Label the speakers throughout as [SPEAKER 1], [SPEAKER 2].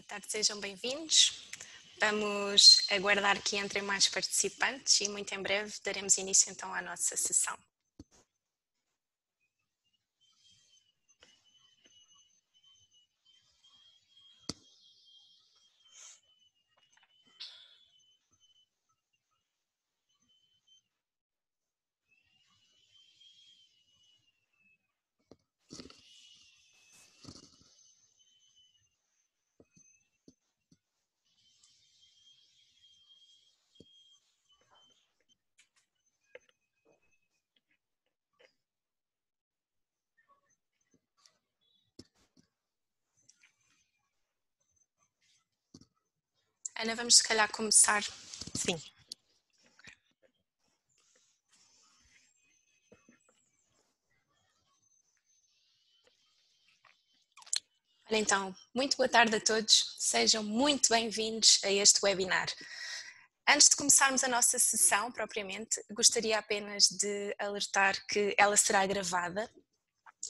[SPEAKER 1] Boa tarde, sejam bem-vindos. Vamos aguardar que entrem mais participantes e muito em breve daremos início então à nossa sessão. Ana, vamos se calhar começar.
[SPEAKER 2] Sim.
[SPEAKER 1] Olha, então, muito boa tarde a todos, sejam muito bem-vindos a este webinar. Antes de começarmos a nossa sessão propriamente, gostaria apenas de alertar que ela será gravada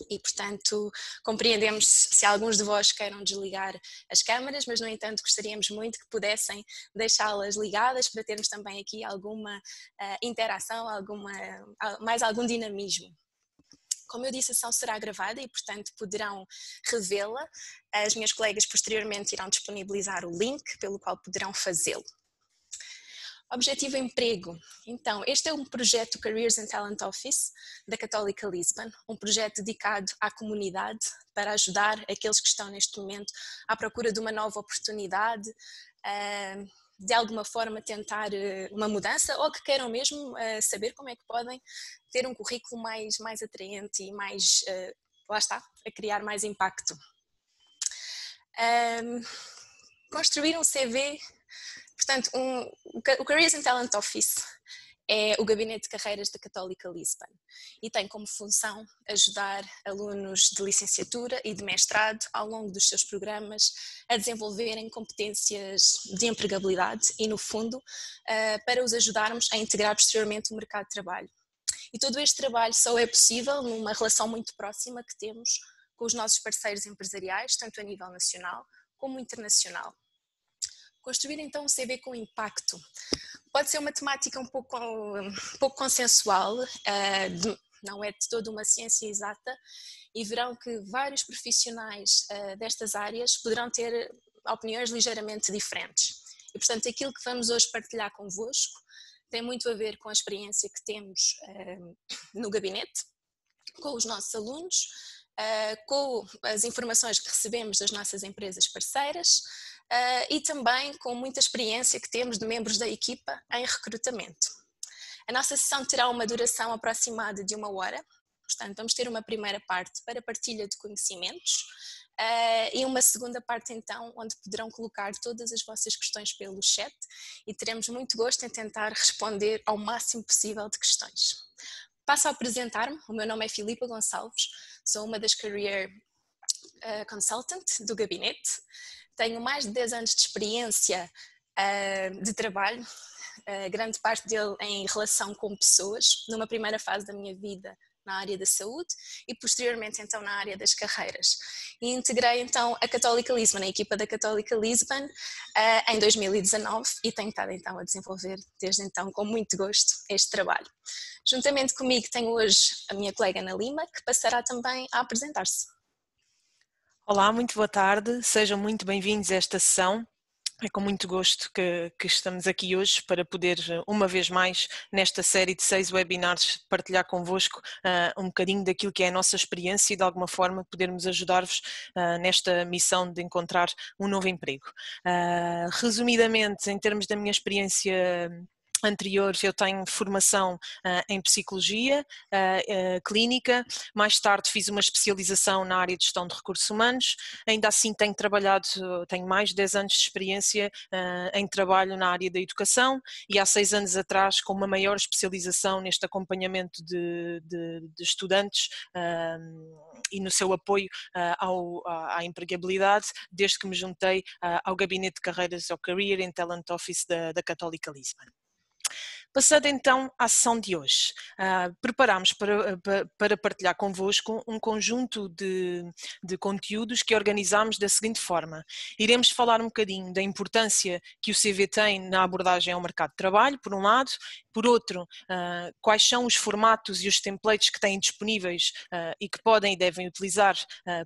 [SPEAKER 1] e, portanto, compreendemos se alguns de vós queiram desligar as câmaras, mas, no entanto, gostaríamos muito que pudessem deixá-las ligadas para termos também aqui alguma interação, mais algum dinamismo. Como eu disse, a sessão será gravada e, portanto, poderão revê-la. As minhas colegas posteriormente irão disponibilizar o link pelo qual poderão fazê-lo. Objetivo Emprego. Então, este é um projeto Careers and Talent Office da Católica Lisbon, um projeto dedicado à comunidade para ajudar aqueles que estão neste momento à procura de uma nova oportunidade, de alguma forma tentar uma mudança ou que queiram mesmo saber como é que podem ter um currículo mais atraente e mais, lá está, a criar mais impacto. Construir um CV. Portanto, o Careers and Talent Office é o gabinete de carreiras da Católica Lisbon e tem como função ajudar alunos de licenciatura e de mestrado ao longo dos seus programas a desenvolverem competências de empregabilidade e, no fundo, para os ajudarmos a integrar posteriormente o mercado de trabalho. E todo este trabalho só é possível numa relação muito próxima que temos com os nossos parceiros empresariais, tanto a nível nacional como internacional. Construir então um CV com impacto. Pode ser uma temática um pouco consensual, não é de toda uma ciência exata, e verão que vários profissionais destas áreas poderão ter opiniões ligeiramente diferentes. E, portanto, aquilo que vamos hoje partilhar convosco tem muito a ver com a experiência que temos no gabinete, com os nossos alunos, com as informações que recebemos das nossas empresas parceiras, e também com muita experiência que temos de membros da equipa em recrutamento. A nossa sessão terá uma duração aproximada de 1 hora, portanto vamos ter uma primeira parte para partilha de conhecimentos e uma segunda parte então onde poderão colocar todas as vossas questões pelo chat e teremos muito gosto em tentar responder ao máximo possível de questões. Passo a apresentar-me, o meu nome é Filipa Gonçalves, sou uma das Career Consultant do gabinete. Tenho mais de 10 anos de experiência de trabalho, grande parte dele em relação com pessoas, numa primeira fase da minha vida na área da saúde e posteriormente então na área das carreiras. E integrei então a Católica Lisbon, a equipa da Católica Lisbon, em 2019 e tenho estado então a desenvolver desde então com muito gosto este trabalho. Juntamente comigo tenho hoje a minha colega Ana Lima, que passará também a apresentar-se.
[SPEAKER 2] Olá, muito boa tarde, sejam muito bem-vindos a esta sessão. É com muito gosto que estamos aqui hoje para poder, uma vez mais, nesta série de 6 webinars, partilhar convosco um bocadinho daquilo que é a nossa experiência e, de alguma forma, podermos ajudar-vos nesta missão de encontrar um novo emprego. Resumidamente, em termos da minha experiência anterior, eu tenho formação em psicologia clínica, mais tarde fiz uma especialização na área de gestão de recursos humanos, ainda assim tenho mais de 10 anos de experiência em trabalho na área da educação e há 6 anos atrás com uma maior especialização neste acompanhamento de estudantes e no seu apoio à empregabilidade, desde que me juntei ao Gabinete de Carreiras, ao Career and Talent Office da Católica Lisbon. Passando então à sessão de hoje, preparámos para partilhar convosco um conjunto de conteúdos que organizámos da seguinte forma. Iremos falar um bocadinho da importância que o CV tem na abordagem ao mercado de trabalho, por um lado, por outro, quais são os formatos e os templates que têm disponíveis e que podem e devem utilizar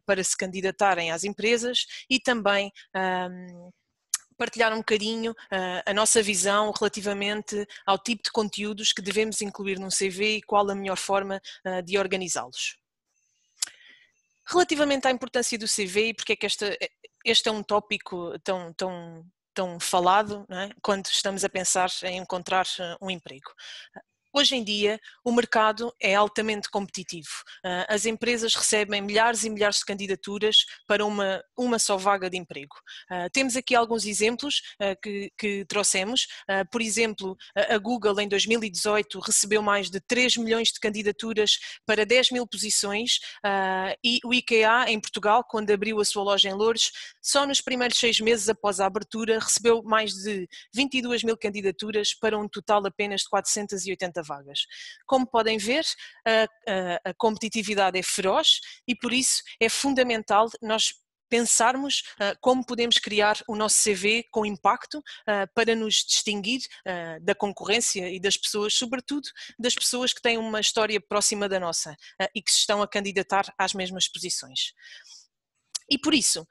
[SPEAKER 2] para se candidatarem às empresas e também partilhar um bocadinho a nossa visão relativamente ao tipo de conteúdos que devemos incluir num CV e qual a melhor forma de organizá-los. Relativamente à importância do CV e porque é que este é um tópico tão falado, não é? Quando estamos a pensar em encontrar um emprego. Hoje em dia, o mercado é altamente competitivo. As empresas recebem milhares e milhares de candidaturas para uma só vaga de emprego. Temos aqui alguns exemplos que trouxemos. Por exemplo, a Google em 2018 recebeu mais de 3 milhões de candidaturas para 10 mil posições e o IKEA em Portugal, quando abriu a sua loja em Loures, só nos primeiros 6 meses após a abertura recebeu mais de 22 mil candidaturas para um total apenas de 480 vagas. Como podem ver, a competitividade é feroz e por isso é fundamental nós pensarmos como podemos criar o nosso CV com impacto para nos distinguir da concorrência e das pessoas, sobretudo das pessoas que têm uma história próxima da nossa e que se estão a candidatar às mesmas posições. E por isso,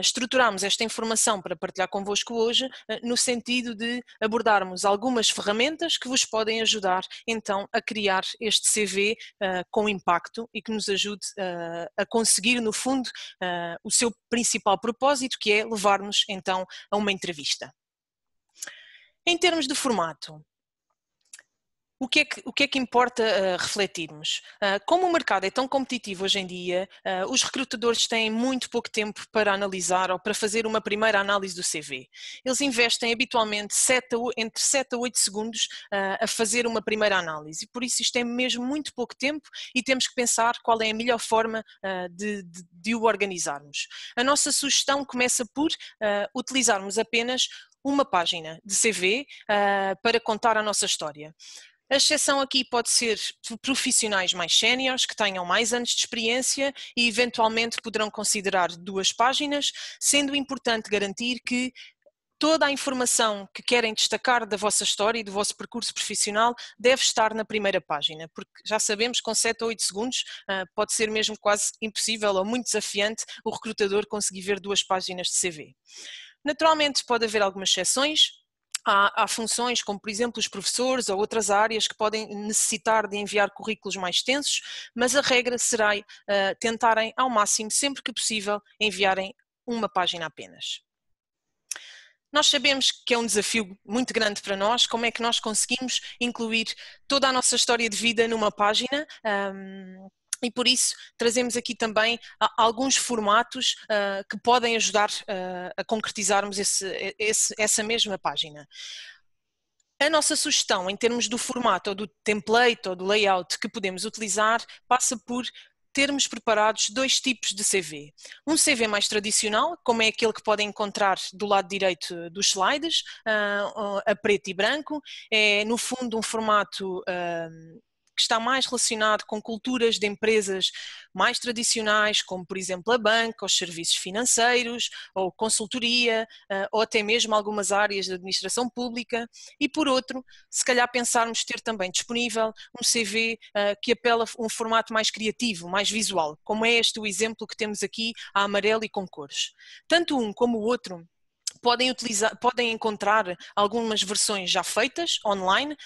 [SPEAKER 2] estruturamos esta informação para partilhar convosco hoje no sentido de abordarmos algumas ferramentas que vos podem ajudar então a criar este CV com impacto e que nos ajude a conseguir no fundo o seu principal propósito, que é levar-nos então a uma entrevista. Em termos de formato, o que é que importa refletirmos? Como o mercado é tão competitivo hoje em dia, os recrutadores têm muito pouco tempo para analisar ou para fazer uma primeira análise do CV. Eles investem habitualmente entre 7 a 8 segundos a fazer uma primeira análise. E por isso isto é mesmo muito pouco tempo e temos que pensar qual é a melhor forma de o organizarmos. A nossa sugestão começa por utilizarmos apenas uma página de CV para contar a nossa história. A exceção aqui pode ser profissionais mais séniores, que tenham mais anos de experiência e eventualmente poderão considerar 2 páginas, sendo importante garantir que toda a informação que querem destacar da vossa história e do vosso percurso profissional deve estar na primeira página, porque já sabemos que com 7 ou 8 segundos pode ser mesmo quase impossível ou muito desafiante o recrutador conseguir ver 2 páginas de CV. Naturalmente pode haver algumas exceções. Há funções como, por exemplo, os professores ou outras áreas que podem necessitar de enviar currículos mais extensos, mas a regra será tentarem ao máximo, sempre que possível, enviarem uma página apenas. Nós sabemos que é um desafio muito grande para nós, como é que nós conseguimos incluir toda a nossa história de vida numa página. E por isso trazemos aqui também alguns formatos que podem ajudar a concretizarmos essa mesma página. A nossa sugestão em termos do formato ou do template ou do layout que podemos utilizar passa por termos preparados 2 tipos de CV. Um CV mais tradicional, como é aquele que podem encontrar do lado direito dos slides, a preto e branco, é no fundo um formato que está mais relacionado com culturas de empresas mais tradicionais, como por exemplo a banca, os serviços financeiros, ou consultoria, ou até mesmo algumas áreas de administração pública, e por outro, se calhar pensarmos ter também disponível um CV que apela a um formato mais criativo, mais visual, como é este o exemplo que temos aqui, a amarelo e com cores. Tanto um como o outro podem encontrar algumas versões já feitas online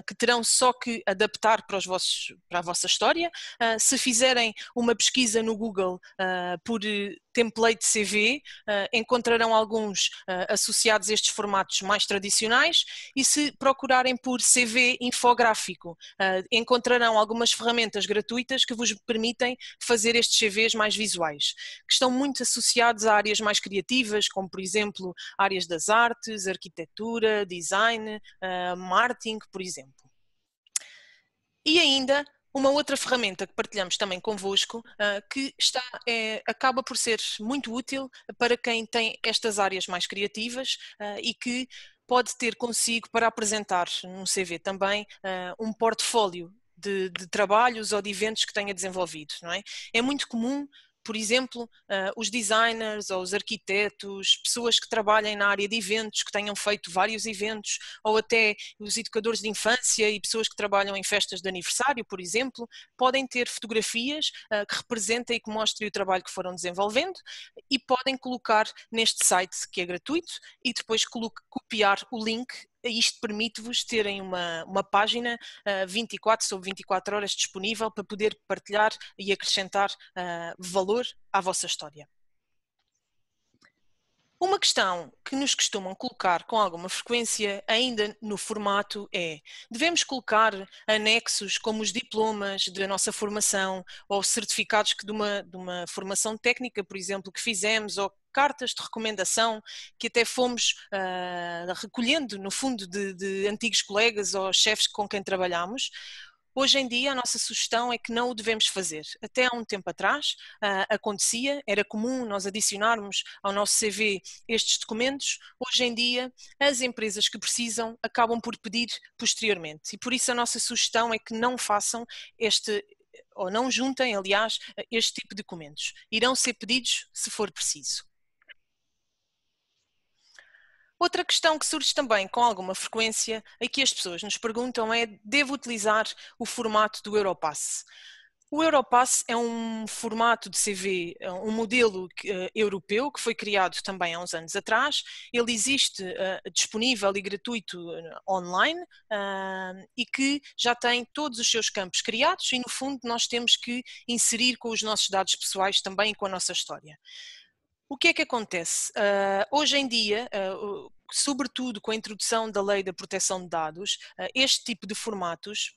[SPEAKER 2] que terão só que adaptar para a vossa história. Se fizerem uma pesquisa no Google por template CV, encontrarão alguns associados a estes formatos mais tradicionais e se procurarem por CV infográfico, encontrarão algumas ferramentas gratuitas que vos permitem fazer estes CVs mais visuais, que estão muito associados a áreas mais criativas, como por exemplo áreas das artes, arquitetura, design, marketing, por exemplo. E ainda uma outra ferramenta que partilhamos também convosco, que acaba por ser muito útil para quem tem estas áreas mais criativas e que pode ter consigo para apresentar num CV também um portfólio de trabalhos ou de eventos que tenha desenvolvido, não é? É muito comum, por exemplo, os designers ou os arquitetos, pessoas que trabalhem na área de eventos, que tenham feito vários eventos, ou até os educadores de infância e pessoas que trabalham em festas de aniversário, por exemplo, podem ter fotografias que representem e que mostrem o trabalho que foram desenvolvendo e podem colocar neste site que é gratuito e depois copiar o link. Isto permite-vos terem uma página 24 sobre 24 horas disponível para poder partilhar e acrescentar valor à vossa história. Uma questão que nos costumam colocar com alguma frequência, ainda no formato, é: devemos colocar anexos como os diplomas da nossa formação ou certificados de uma formação técnica, por exemplo, que fizemos, ou cartas de recomendação que até fomos recolhendo, no fundo, de antigos colegas ou chefes com quem trabalhamos? Hoje em dia a nossa sugestão é que não o devemos fazer. Até há um tempo atrás acontecia, era comum nós adicionarmos ao nosso CV estes documentos. Hoje em dia as empresas que precisam acabam por pedir posteriormente e por isso a nossa sugestão é que não façam ou não juntem, aliás, este tipo de documentos. Irão ser pedidos se for preciso. Outra questão que surge também com alguma frequência e que as pessoas nos perguntam é: devo utilizar o formato do Europass? O Europass é um formato de CV, um modelo europeu que foi criado também há uns anos atrás. Ele existe disponível e gratuito online e que já tem todos os seus campos criados e no fundo nós temos que inserir com os nossos dados pessoais também e com a nossa história. O que é que acontece? Hoje em dia, sobretudo com a introdução da Lei da Proteção de Dados, este tipo de formatos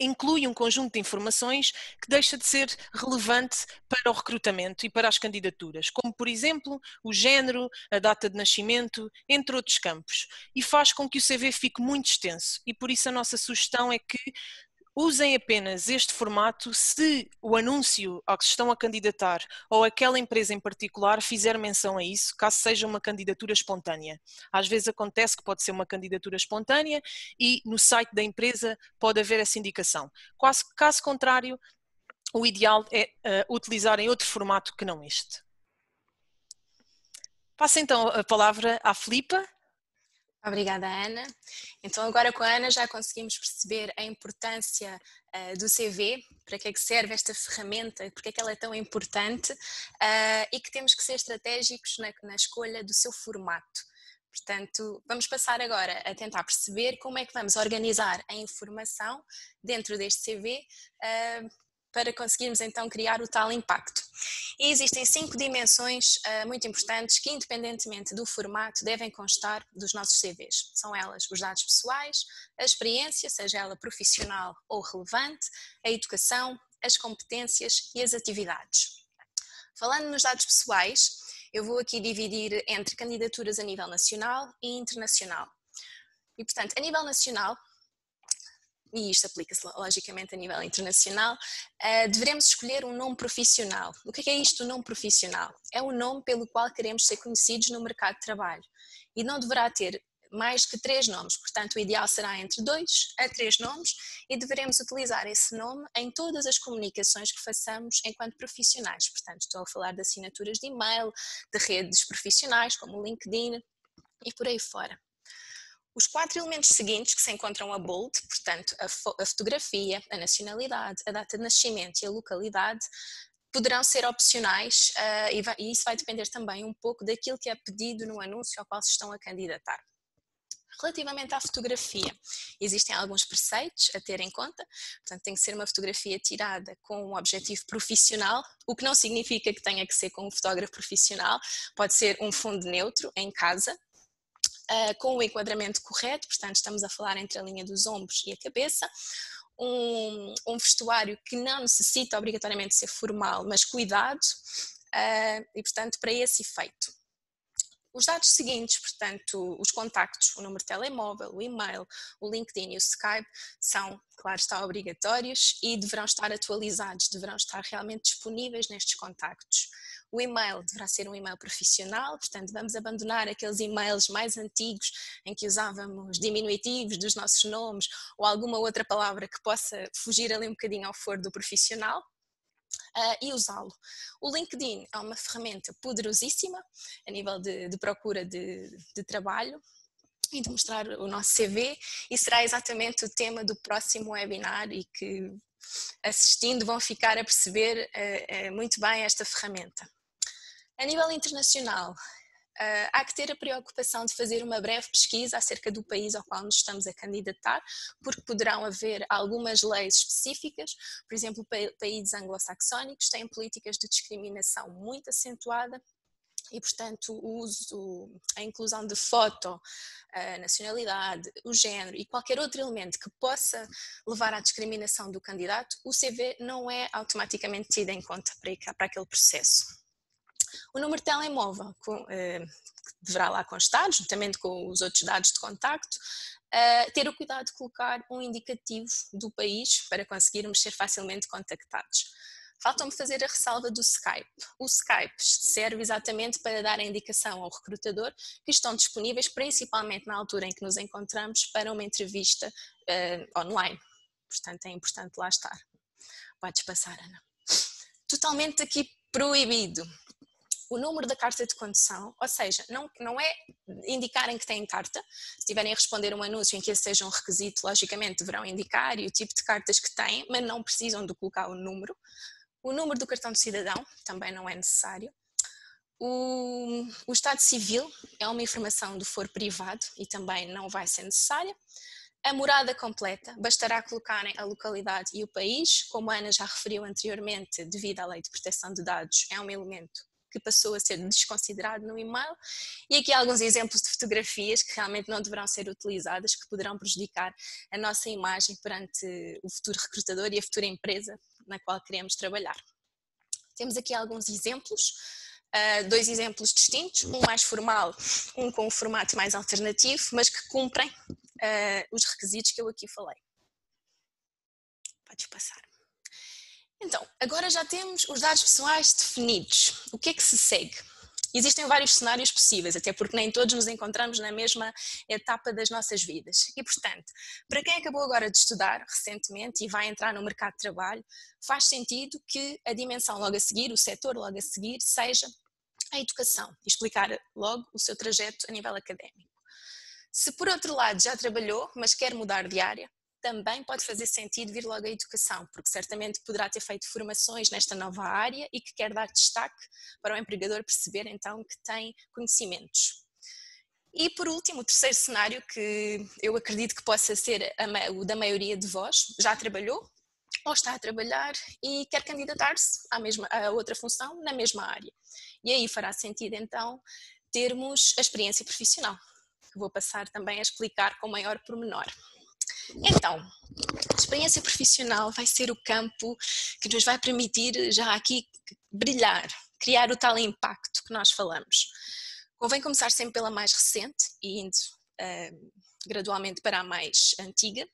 [SPEAKER 2] inclui um conjunto de informações que deixa de ser relevante para o recrutamento e para as candidaturas, como por exemplo o género, a data de nascimento, entre outros campos, e faz com que o CV fique muito extenso e por isso a nossa sugestão é que usem apenas este formato se o anúncio ao que se estão a candidatar ou aquela empresa em particular fizer menção a isso, caso seja uma candidatura espontânea. Às vezes acontece que pode ser uma candidatura espontânea e no site da empresa pode haver essa indicação. Caso contrário, o ideal é utilizarem outro formato que não este. Passo então a palavra à Filipa.
[SPEAKER 1] Obrigada, Ana. Então agora com a Ana já conseguimos perceber a importância do CV, para que é que serve esta ferramenta, porque é que ela é tão importante e que temos que ser estratégicos na escolha do seu formato. Portanto, vamos passar agora a tentar perceber como é que vamos organizar a informação dentro deste CV para conseguirmos então criar o tal impacto. E existem 5 dimensões muito importantes que, independentemente do formato, devem constar dos nossos CVs. São elas os dados pessoais, a experiência, seja ela profissional ou relevante, a educação, as competências e as atividades. Falando nos dados pessoais, eu vou aqui dividir entre candidaturas a nível nacional e internacional. E, portanto, a nível nacional, e isto aplica-se logicamente a nível internacional, devemos escolher um nome profissional. O que é isto, o nome profissional? É o nome pelo qual queremos ser conhecidos no mercado de trabalho e não deverá ter mais que 3 nomes, portanto o ideal será entre 2 a 3 nomes e deveremos utilizar esse nome em todas as comunicações que façamos enquanto profissionais. Portanto, estou a falar de assinaturas de e-mail, de redes profissionais como o LinkedIn e por aí fora. Os 4 elementos seguintes que se encontram a bold, portanto a fotografia, a nacionalidade, a data de nascimento e a localidade, poderão ser opcionais e isso vai depender também um pouco daquilo que é pedido no anúncio ao qual se estão a candidatar. Relativamente à fotografia, existem alguns preceitos a ter em conta, portanto tem que ser uma fotografia tirada com um objetivo profissional, o que não significa que tenha que ser com um fotógrafo profissional, pode ser um fundo neutro em casa, com o enquadramento correto, portanto estamos a falar entre a linha dos ombros e a cabeça, um vestuário que não necessita obrigatoriamente ser formal, mas cuidado, e portanto para esse efeito. Os dados seguintes, portanto, os contactos, o número de telemóvel, o e-mail, o LinkedIn e o Skype são, claro está, obrigatórios e deverão estar atualizados, deverão estar realmente disponíveis nestes contactos. O e-mail deverá ser um e-mail profissional, portanto vamos abandonar aqueles e-mails mais antigos em que usávamos diminutivos dos nossos nomes ou alguma outra palavra que possa fugir ali um bocadinho ao foro do profissional. E usá-lo. O LinkedIn é uma ferramenta poderosíssima a nível de procura de trabalho e de mostrar o nosso CV, e será exatamente o tema do próximo webinar e que, assistindo, vão ficar a perceber muito bem esta ferramenta. A nível internacional, há que ter a preocupação de fazer uma breve pesquisa acerca do país ao qual nos estamos a candidatar, porque poderão haver algumas leis específicas. Por exemplo, países anglo-saxónicos têm políticas de discriminação muito acentuada e, portanto, a inclusão de foto, a nacionalidade, o género e qualquer outro elemento que possa levar à discriminação do candidato, o CV não é automaticamente tido em conta para aquele processo. O número de telemóvel que deverá lá constar, juntamente com os outros dados de contacto, ter o cuidado de colocar um indicativo do país para conseguirmos ser facilmente contactados. Falta-me fazer a ressalva do Skype. O Skype serve exatamente para dar a indicação ao recrutador que estão disponíveis, principalmente na altura em que nos encontramos, para uma entrevista online. Portanto, é importante lá estar. Podes passar, Ana. Totalmente aqui proibido o número da carta de condução, ou seja, não é indicarem que têm carta. Se estiverem a responder um anúncio em que esse seja um requisito, logicamente deverão indicar e o tipo de cartas que têm, mas não precisam de colocar o número. O número do cartão de cidadão também não é necessário. O estado civil é uma informação do foro privado e também não vai ser necessária. A morada completa, bastará colocarem a localidade e o país, como a Ana já referiu anteriormente, devido à Lei de Proteção de Dados, é um elemento que passou a ser desconsiderado no e-mail. E aqui há alguns exemplos de fotografias que realmente não deverão ser utilizadas, que poderão prejudicar a nossa imagem perante o futuro recrutador e a futura empresa na qual queremos trabalhar. Temos aqui alguns exemplos, dois exemplos distintos, um mais formal, um com um formato mais alternativo, mas que cumprem os requisitos que eu aqui falei. Podes passar. Então, agora já temos os dados pessoais definidos. O que é que se segue? Existem vários cenários possíveis, até porque nem todos nos encontramos na mesma etapa das nossas vidas. E, portanto, para quem acabou agora de estudar recentemente e vai entrar no mercado de trabalho, faz sentido que a dimensão logo a seguir, o setor logo a seguir, seja a educação e explicar logo o seu trajeto a nível académico. Se por outro lado já trabalhou, mas quer mudar de área, também pode fazer sentido vir logo à educação, porque certamente poderá ter feito formações nesta nova área e que quer dar destaque para o empregador perceber então que tem conhecimentos. E por último, o terceiro cenário, que eu acredito que possa ser o da maioria de vós, já trabalhou ou está a trabalhar e quer candidatar-se a outra função na mesma área. E aí fará sentido então termos a experiência profissional, que vou passar também a explicar com maior pormenor. Então, a experiência profissional vai ser o campo que nos vai permitir já aqui brilhar, criar o tal impacto que nós falamos. Convém começar sempre pela mais recente e indo gradualmente para a mais antiga.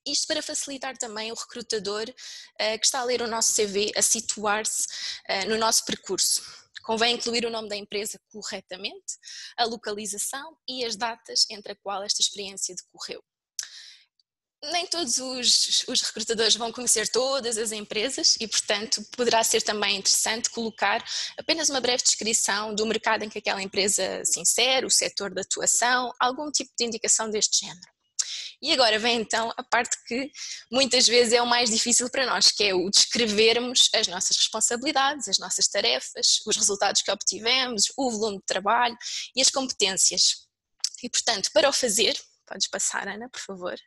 [SPEAKER 1] Isto para facilitar também o recrutador que está a ler o nosso CV a situar-se no nosso percurso. Convém incluir o nome da empresa corretamente, a localização e as datas entre a qual esta experiência decorreu. Nem todos os recrutadores vão conhecer todas as empresas e, portanto, poderá ser também interessante colocar apenas uma breve descrição do mercado em que aquela empresa se insere, o setor de atuação, algum tipo de indicação deste género. E agora vem então a parte que muitas vezes é o mais difícil para nós, que é o descrevermos as nossas responsabilidades, as nossas tarefas, os resultados que obtivemos, o volume de trabalho e as competências. E, portanto, para o fazer, podes passar, Ana, por favor.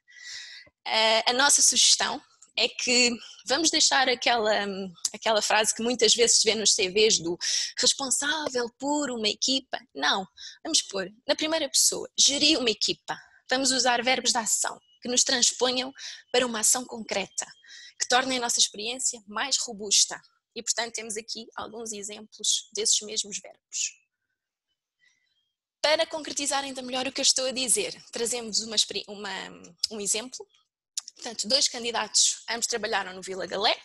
[SPEAKER 1] A nossa sugestão é que vamos deixar aquela frase que muitas vezes se vê nos CVs do responsável por uma equipa. Não, vamos pôr na primeira pessoa, gerir uma equipa. Vamos usar verbos de ação que nos transponham para uma ação concreta, que tornem a nossa experiência mais robusta. E, portanto, temos aqui alguns exemplos desses mesmos verbos. Para concretizar ainda melhor o que eu estou a dizer, trazemos um exemplo. Portanto, dois candidatos, ambos trabalharam no Vila Galé.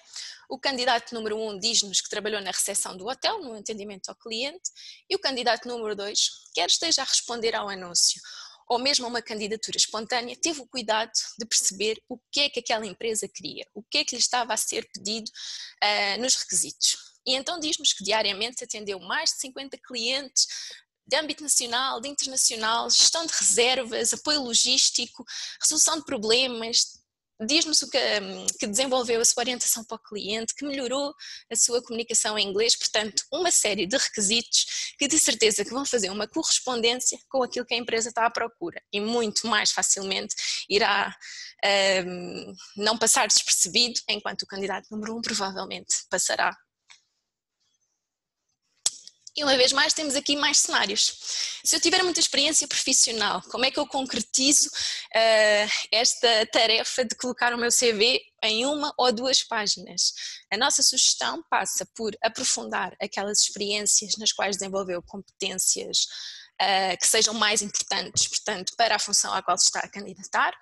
[SPEAKER 1] O candidato número 1 diz-nos que trabalhou na recepção do hotel, no atendimento ao cliente, e o candidato número 2, quer esteja a responder ao anúncio ou mesmo a uma candidatura espontânea, teve o cuidado de perceber o que é que aquela empresa queria, o que é que lhe estava a ser pedido nos requisitos. E então diz-nos que diariamente atendeu mais de 50 clientes de âmbito nacional, de internacional, gestão de reservas, apoio logístico, resolução de problemas. Diz-nos que desenvolveu a sua orientação para o cliente, que melhorou a sua comunicação em inglês, portanto, uma série de requisitos que de certeza que vão fazer uma correspondência com aquilo que a empresa está à procura e muito mais facilmente irá não passar despercebido, enquanto o candidato número 1 provavelmente passará. E uma vez mais temos aqui mais cenários. Se eu tiver muita experiência profissional, como é que eu concretizo esta tarefa de colocar o meu CV em 1 ou 2 páginas? A nossa sugestão passa por aprofundar aquelas experiências nas quais desenvolveu competências que sejam mais importantes, portanto, para a função à qual se está a candidatar.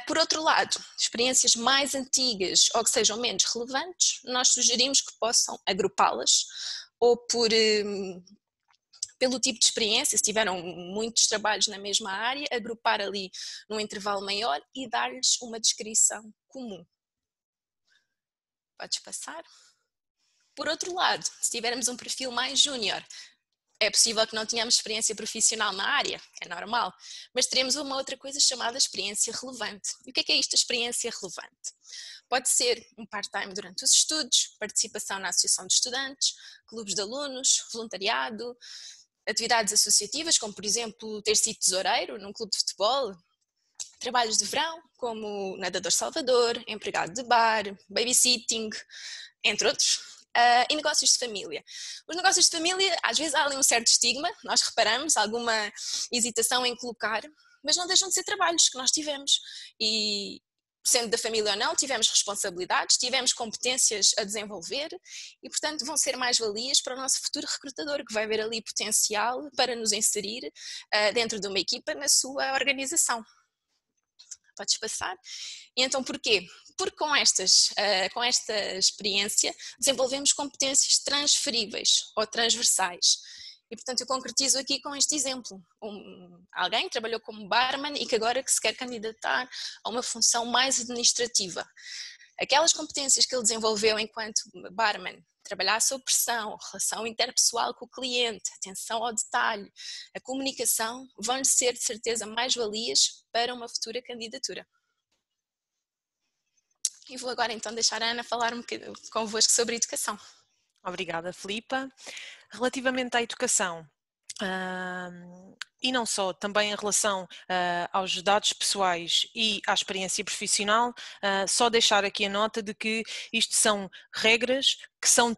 [SPEAKER 1] Por outro lado, experiências mais antigas ou que sejam menos relevantes, nós sugerimos que possam agrupá-las ou pelo tipo de experiência, se tiveram muitos trabalhos na mesma área, agrupar ali num intervalo maior e dar-lhes uma descrição comum. Podes passar? Por outro lado, se tivermos um perfil mais júnior, é possível que não tenhamos experiência profissional na área, é normal, mas teremos uma outra coisa chamada experiência relevante. E o que é isto, a experiência relevante? Pode ser um part-time durante os estudos, participação na associação de estudantes, clubes de alunos, voluntariado, atividades associativas, como por exemplo ter sido tesoureiro num clube de futebol, trabalhos de verão, como nadador salvador, empregado de bar, babysitting, entre outros. E negócios de família. Os negócios de família, às vezes há ali um certo estigma, nós reparamos, alguma hesitação em colocar, mas não deixam de ser trabalhos que nós tivemos. E sendo da família ou não, tivemos responsabilidades, tivemos competências a desenvolver e, portanto, vão ser mais-valias para o nosso futuro recrutador, que vai ver ali potencial para nos inserir dentro de uma equipa na sua organização. Podes passar? E então porquê? Porque com esta experiência desenvolvemos competências transferíveis ou transversais. E portanto eu concretizo aqui com este exemplo. Alguém que trabalhou como barman e que agora se quer candidatar a uma função mais administrativa. Aquelas competências que ele desenvolveu enquanto barman, trabalhar sob pressão, relação interpessoal com o cliente, atenção ao detalhe, a comunicação, vão-lhe ser de certeza mais-valias para uma futura candidatura. E vou agora então deixar a Ana falar um bocadinho convosco sobre educação.
[SPEAKER 2] Obrigada, Filipa. Relativamente à educação, e não só, também em relação aos dados pessoais e à experiência profissional, só deixar aqui a nota de que isto são regras que são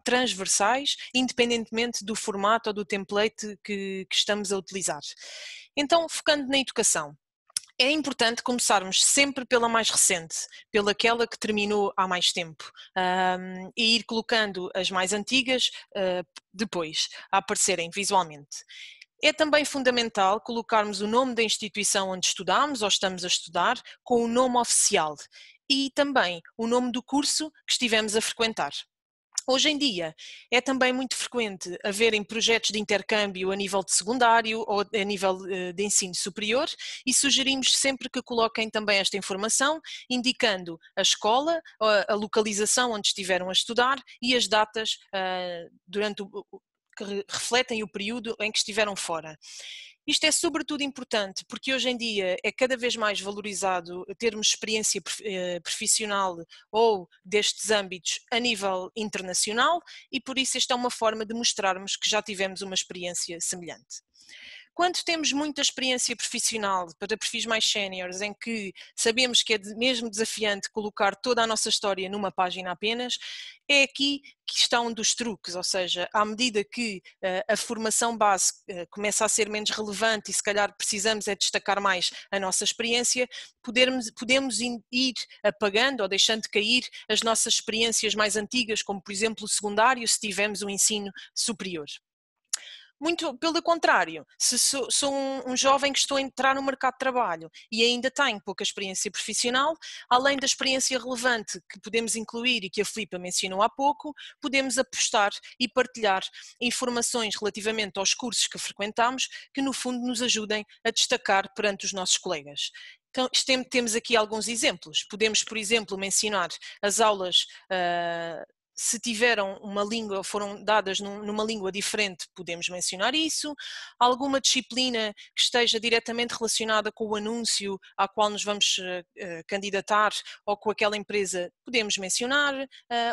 [SPEAKER 2] transversais, independentemente do formato ou do template que estamos a utilizar. Então, focando na educação, é importante começarmos sempre pela mais recente, pelaquela que terminou há mais tempo, e ir colocando as mais antigas depois, a aparecerem visualmente. É também fundamental colocarmos o nome da instituição onde estudamos ou estamos a estudar com o nome oficial e também o nome do curso que estivemos a frequentar. Hoje em dia é também muito frequente haverem projetos de intercâmbio a nível de secundário ou a nível de ensino superior e sugerimos sempre que coloquem também esta informação, indicando a escola, a localização onde estiveram a estudar e as datas que refletem o período em que estiveram fora. Isto é sobretudo importante porque hoje em dia é cada vez mais valorizado termos experiência profissional ou destes âmbitos a nível internacional e por isso esta é uma forma de mostrarmos que já tivemos uma experiência semelhante. Quando temos muita experiência profissional para perfis mais séniores, em que sabemos que é mesmo desafiante colocar toda a nossa história numa página apenas, é aqui que está um dos truques, ou seja, à medida que a formação base começa a ser menos relevante e se calhar precisamos destacar mais a nossa experiência, podemos ir apagando ou deixando cair as nossas experiências mais antigas, como por exemplo o secundário, se tivermos um ensino superior. Muito pelo contrário, se sou um jovem que estou a entrar no mercado de trabalho e ainda tenho pouca experiência profissional, além da experiência relevante que podemos incluir e que a Filipa mencionou há pouco, podemos apostar e partilhar informações relativamente aos cursos que frequentamos que no fundo nos ajudem a destacar perante os nossos colegas. Então, temos aqui alguns exemplos. Podemos, por exemplo, mencionar as aulas se tiveram uma língua, foram dadas numa língua diferente, podemos mencionar isso. Alguma disciplina que esteja diretamente relacionada com o anúncio à qual nos vamos candidatar ou com aquela empresa, podemos mencionar.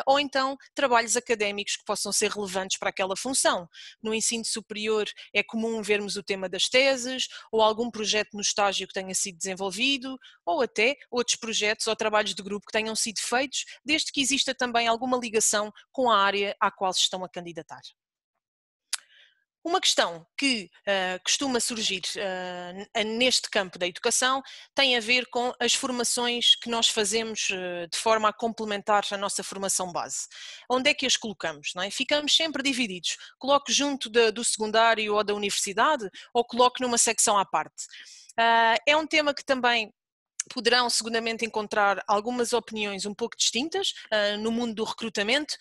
[SPEAKER 2] Ou então trabalhos académicos que possam ser relevantes para aquela função. No ensino superior é comum vermos o tema das teses ou algum projeto no estágio que tenha sido desenvolvido ou até outros projetos ou trabalhos de grupo que tenham sido feitos, desde que exista também alguma ligação com a área à qual se estão a candidatar. Uma questão que costuma surgir neste campo da educação tem a ver com as formações que nós fazemos de forma a complementar a nossa formação base. Onde é que as colocamos? Não é? Ficamos sempre divididos. Coloco junto do secundário ou da universidade ou coloco numa secção à parte? É um tema que também poderão seguramente encontrar algumas opiniões um pouco distintas no mundo do recrutamento.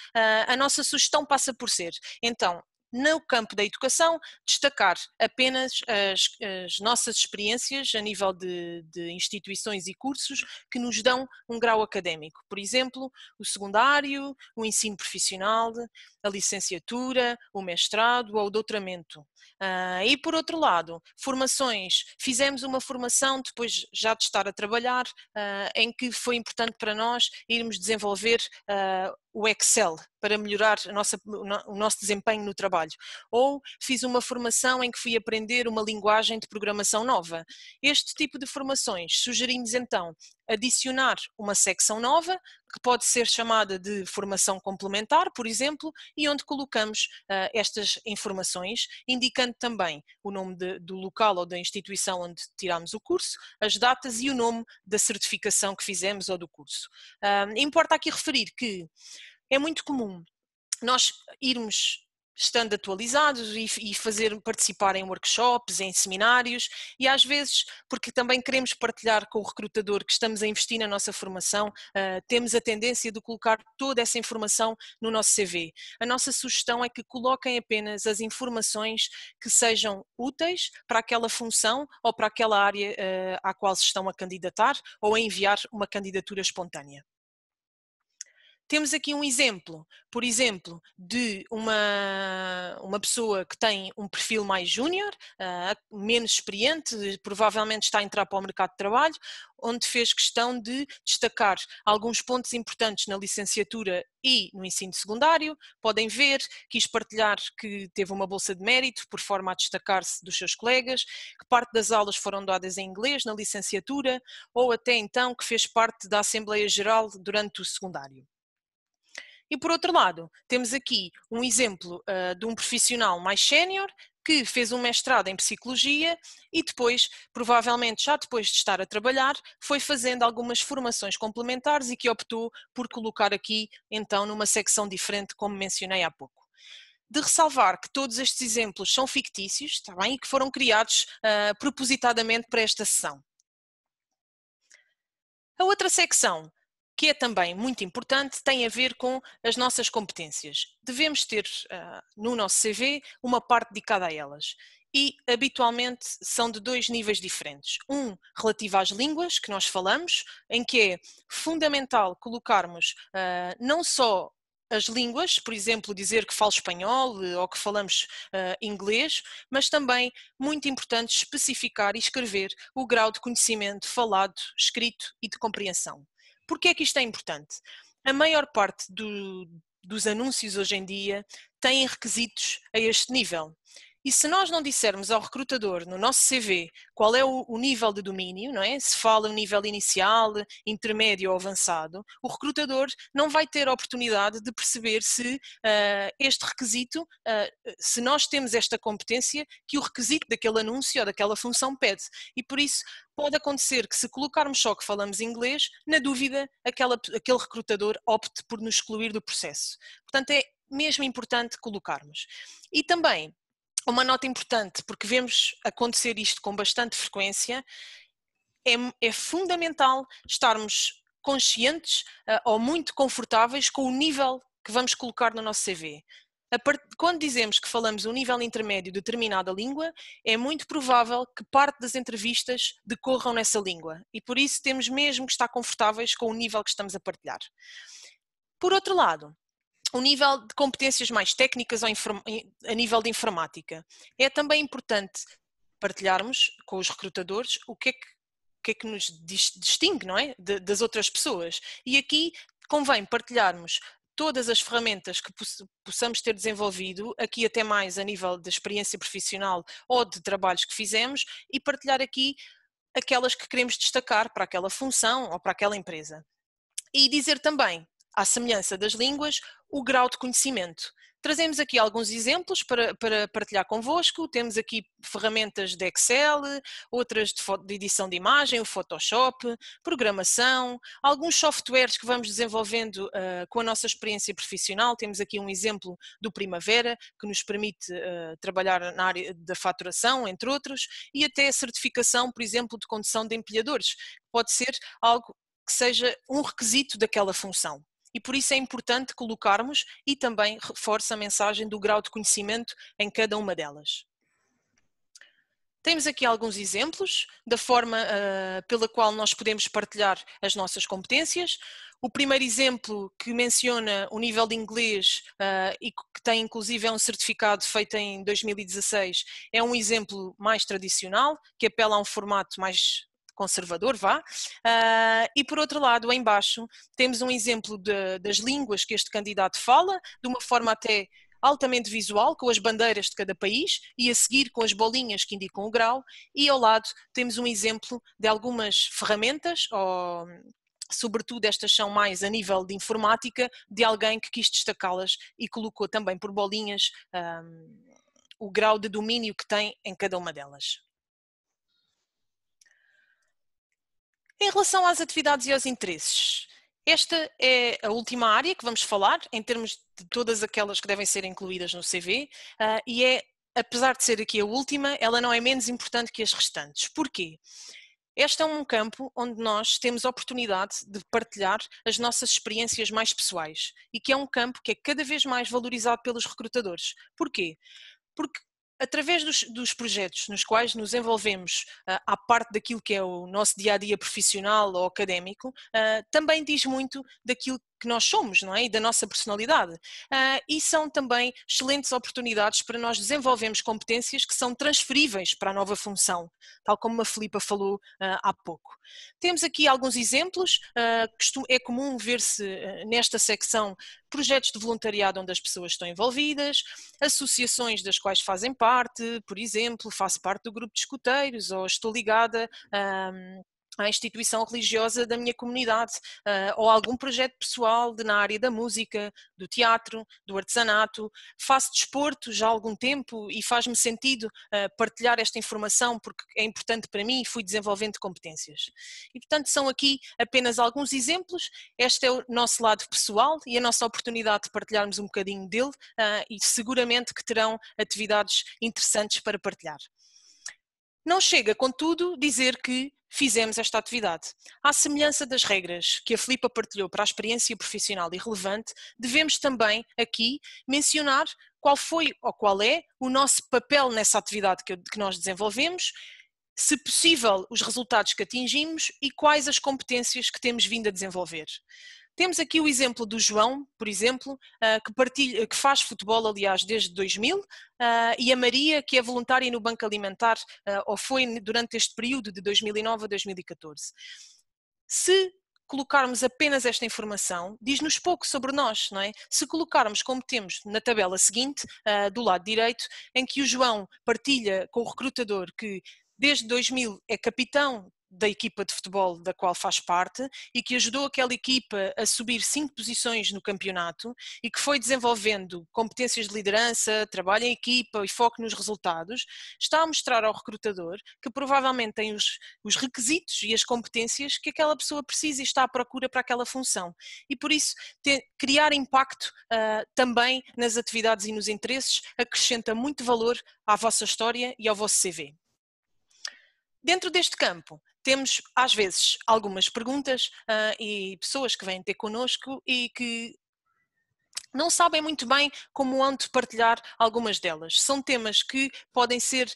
[SPEAKER 2] A nossa sugestão passa por ser, então, no campo da educação, destacar apenas as nossas experiências a nível de instituições e cursos que nos dão um grau académico. Por exemplo, o secundário, o ensino profissional, a licenciatura, o mestrado ou o doutoramento. E por outro lado, formações, fizemos uma formação depois já de estar a trabalhar, em que foi importante para nós irmos desenvolver o Excel para melhorar o nosso desempenho no trabalho. Ou fiz uma formação em que fui aprender uma linguagem de programação nova. Este tipo de formações sugerimos então adicionar uma secção nova, que pode ser chamada de formação complementar, por exemplo, e onde colocamos estas informações, indicando também o nome do local ou da instituição onde tiramos o curso, as datas e o nome da certificação que fizemos ou do curso. Importa aqui referir que é muito comum nós irmos estando atualizados e participar em workshops, em seminários e às vezes, porque também queremos partilhar com o recrutador que estamos a investir na nossa formação, temos a tendência de colocar toda essa informação no nosso CV. A nossa sugestão é que coloquem apenas as informações que sejam úteis para aquela função ou para aquela área à qual se estão a candidatar ou a enviar uma candidatura espontânea. Temos aqui um exemplo, por exemplo, de uma pessoa que tem um perfil mais júnior, menos experiente, provavelmente está a entrar para o mercado de trabalho, onde fez questão de destacar alguns pontos importantes na licenciatura e no ensino secundário. Podem ver, quis partilhar que teve uma bolsa de mérito, por forma a destacar-se dos seus colegas, que parte das aulas foram dadas em inglês na licenciatura, ou até então que fez parte da Assembleia Geral durante o secundário. E por outro lado, temos aqui um exemplo de um profissional mais sénior que fez um mestrado em Psicologia e depois, provavelmente já depois de estar a trabalhar, foi fazendo algumas formações complementares e que optou por colocar aqui então numa secção diferente, como mencionei há pouco. De ressalvar que todos estes exemplos são fictícios, está bem? E que foram criados propositadamente para esta sessão. A outra secção, que é também muito importante, tem a ver com as nossas competências. Devemos ter no nosso CV uma parte dedicada a elas. E, habitualmente, são de dois níveis diferentes. Um relativo às línguas, que nós falamos, em que é fundamental colocarmos não só as línguas, por exemplo, dizer que falo espanhol ou que falamos inglês, mas também, muito importante, especificar e escrever o grau de conhecimento falado, escrito e de compreensão. Porquê é que isto é importante? A maior parte dos anúncios hoje em dia têm requisitos a este nível. E se nós não dissermos ao recrutador no nosso CV qual é o nível de domínio, não é? Se fala um nível inicial, intermédio ou avançado, o recrutador não vai ter a oportunidade de perceber se este requisito, se nós temos esta competência que o requisito daquele anúncio ou daquela função pede. E por isso pode acontecer que se colocarmos só que falamos inglês, na dúvida aquele recrutador opte por nos excluir do processo. Portanto, é mesmo importante colocarmos. E também, uma nota importante, porque vemos acontecer isto com bastante frequência, é fundamental estarmos conscientes ou muito confortáveis com o nível que vamos colocar no nosso CV. Quando dizemos que falamos um nível intermédio de determinada língua, é muito provável que parte das entrevistas decorram nessa língua e por isso temos mesmo que estar confortáveis com o nível que estamos a partilhar. Por outro lado, o nível de competências mais técnicas a nível de informática. É também importante partilharmos com os recrutadores o que é que nos distingue, não é? Das outras pessoas. E aqui convém partilharmos todas as ferramentas que possamos ter desenvolvido, aqui até mais a nível de experiência profissional ou de trabalhos que fizemos, e partilhar aqui aquelas que queremos destacar para aquela função ou para aquela empresa. E dizer também, à semelhança das línguas, o grau de conhecimento. Trazemos aqui alguns exemplos para partilhar convosco. Temos aqui ferramentas de Excel, outras de edição de imagem, o Photoshop, programação, alguns softwares que vamos desenvolvendo com a nossa experiência profissional. Temos aqui um exemplo do Primavera, que nos permite trabalhar na área da faturação, entre outros, e até a certificação, por exemplo, de condução de empilhadores. Pode ser algo que seja um requisito daquela função. E por isso é importante colocarmos e também reforça a mensagem do grau de conhecimento em cada uma delas. Temos aqui alguns exemplos da forma pela qual nós podemos partilhar as nossas competências. O primeiro exemplo que menciona o nível de inglês e que tem inclusive um certificado feito em 2016 é um exemplo mais tradicional, que apela a um formato mais conservador, e por outro lado, em baixo, temos um exemplo das línguas que este candidato fala, de uma forma até altamente visual, com as bandeiras de cada país e a seguir com as bolinhas que indicam o grau, e ao lado temos um exemplo de algumas ferramentas, sobretudo estas são mais a nível de informática, de alguém que quis destacá-las e colocou também por bolinhas o grau de domínio que tem em cada uma delas. Em relação às atividades e aos interesses, esta é a última área que vamos falar, em termos de todas aquelas que devem ser incluídas no CV, e apesar de ser aqui a última, ela não é menos importante que as restantes. Porquê? Este é um campo onde nós temos a oportunidade de partilhar as nossas experiências mais pessoais e que é um campo que é cada vez mais valorizado pelos recrutadores. Porquê? Porque através dos projetos nos quais nos envolvemos à parte daquilo que é o nosso dia-a-dia profissional ou académico, também diz muito daquilo que nós somos, não é? E da nossa personalidade. E são também excelentes oportunidades para nós desenvolvermos competências que são transferíveis para a nova função, tal como a Filipa falou há pouco. Temos aqui alguns exemplos, é comum ver-se nesta secção projetos de voluntariado onde as pessoas estão envolvidas, associações das quais fazem parte, por exemplo, faço parte do grupo de escuteiros ou estou ligada à instituição religiosa da minha comunidade, ou algum projeto pessoal na área da música, do teatro, do artesanato. Faço desporto já há algum tempo e faz-me sentido partilhar esta informação porque é importante para mim e fui desenvolvendo competências. E portanto são aqui apenas alguns exemplos. Este é o nosso lado pessoal e a nossa oportunidade de partilharmos um bocadinho dele e seguramente que terão atividades interessantes para partilhar. Não chega, contudo, dizer que fizemos esta atividade. À semelhança das regras que a Filipa partilhou para a experiência profissional e relevante, devemos também aqui mencionar qual foi ou qual é o nosso papel nessa atividade que nós desenvolvemos, se possível os resultados que atingimos e quais as competências que temos vindo a desenvolver. Temos aqui o exemplo do João, por exemplo, que faz futebol, aliás, desde 2000, e a Maria, que é voluntária no Banco Alimentar, ou foi durante este período de 2009 a 2014. Se colocarmos apenas esta informação, diz-nos pouco sobre nós, não é? Se colocarmos como temos na tabela seguinte, do lado direito, em que o João partilha com o recrutador que desde 2000 é capitão da equipa de futebol da qual faz parte e que ajudou aquela equipa a subir 5 posições no campeonato e que foi desenvolvendo competências de liderança, trabalho em equipa e foco nos resultados, está a mostrar ao recrutador que provavelmente tem os requisitos e as competências que aquela pessoa precisa e está à procura para aquela função. E por isso criar impacto também nas atividades e nos interesses acrescenta muito valor à vossa história e ao vosso CV. Dentro deste campo, temos às vezes algumas perguntas e pessoas que vêm ter connosco e que não sabem muito bem como hão de partilhar algumas delas. São temas que podem ser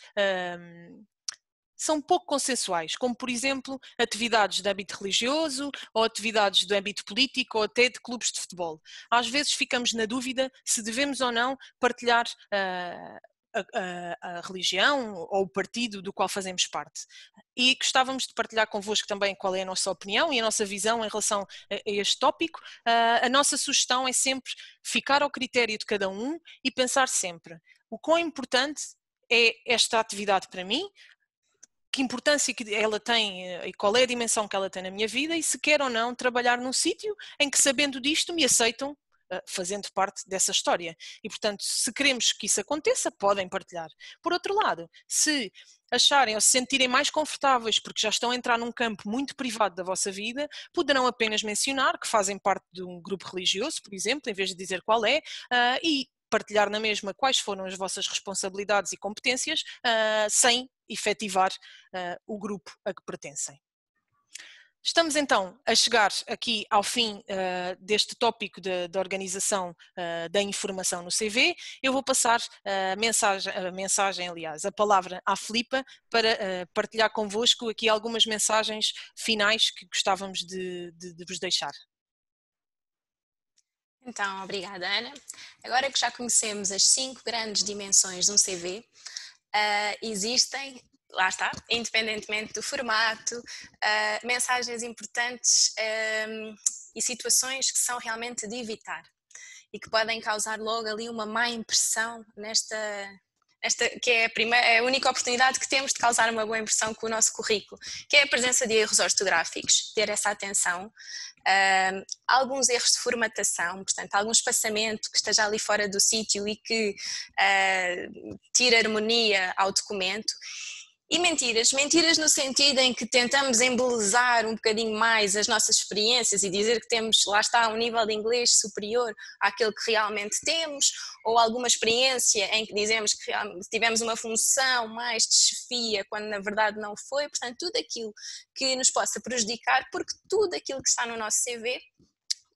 [SPEAKER 2] são pouco consensuais, como por exemplo atividades de âmbito religioso ou atividades do âmbito político ou até de clubes de futebol. Às vezes ficamos na dúvida se devemos ou não partilhar a religião ou o partido do qual fazemos parte. E gostávamos de partilhar convosco também qual é a nossa opinião e a nossa visão em relação a este tópico. A nossa sugestão é sempre ficar ao critério de cada um e pensar sempre o quão importante é esta atividade para mim, que importância que ela tem e qual é a dimensão que ela tem na minha vida e se quer ou não trabalhar num sítio em que, sabendo disto, me aceitam fazendo parte dessa história. E, portanto, se queremos que isso aconteça, podem partilhar. Por outro lado, se acharem ou se sentirem mais confortáveis porque já estão a entrar num campo muito privado da vossa vida, poderão apenas mencionar que fazem parte de um grupo religioso, por exemplo, em vez de dizer qual é, e partilhar na mesma quais foram as vossas responsabilidades e competências, sem efetivar o grupo a que pertencem. Estamos então a chegar aqui ao fim deste tópico da organização da informação no CV. Eu vou passar a palavra à Filipa para partilhar convosco aqui algumas mensagens finais que gostávamos de vos deixar.
[SPEAKER 1] Então, obrigada, Ana. Agora que já conhecemos as 5 grandes dimensões de um CV, existem, lá está, independentemente do formato, mensagens importantes e situações que são realmente de evitar e que podem causar logo ali uma má impressão nesta que é a única oportunidade que temos de causar uma boa impressão com o nosso currículo, que é a presença de erros ortográficos, ter essa atenção, alguns erros de formatação, portanto, algum espaçamento que esteja ali fora do sítio e que tire harmonia ao documento. E mentiras no sentido em que tentamos embelezar um bocadinho mais as nossas experiências e dizer que temos, lá está, um nível de inglês superior àquele que realmente temos, ou alguma experiência em que dizemos que tivemos uma função mais de chefia, quando na verdade não foi. Portanto, tudo aquilo que nos possa prejudicar, porque tudo aquilo que está no nosso CV,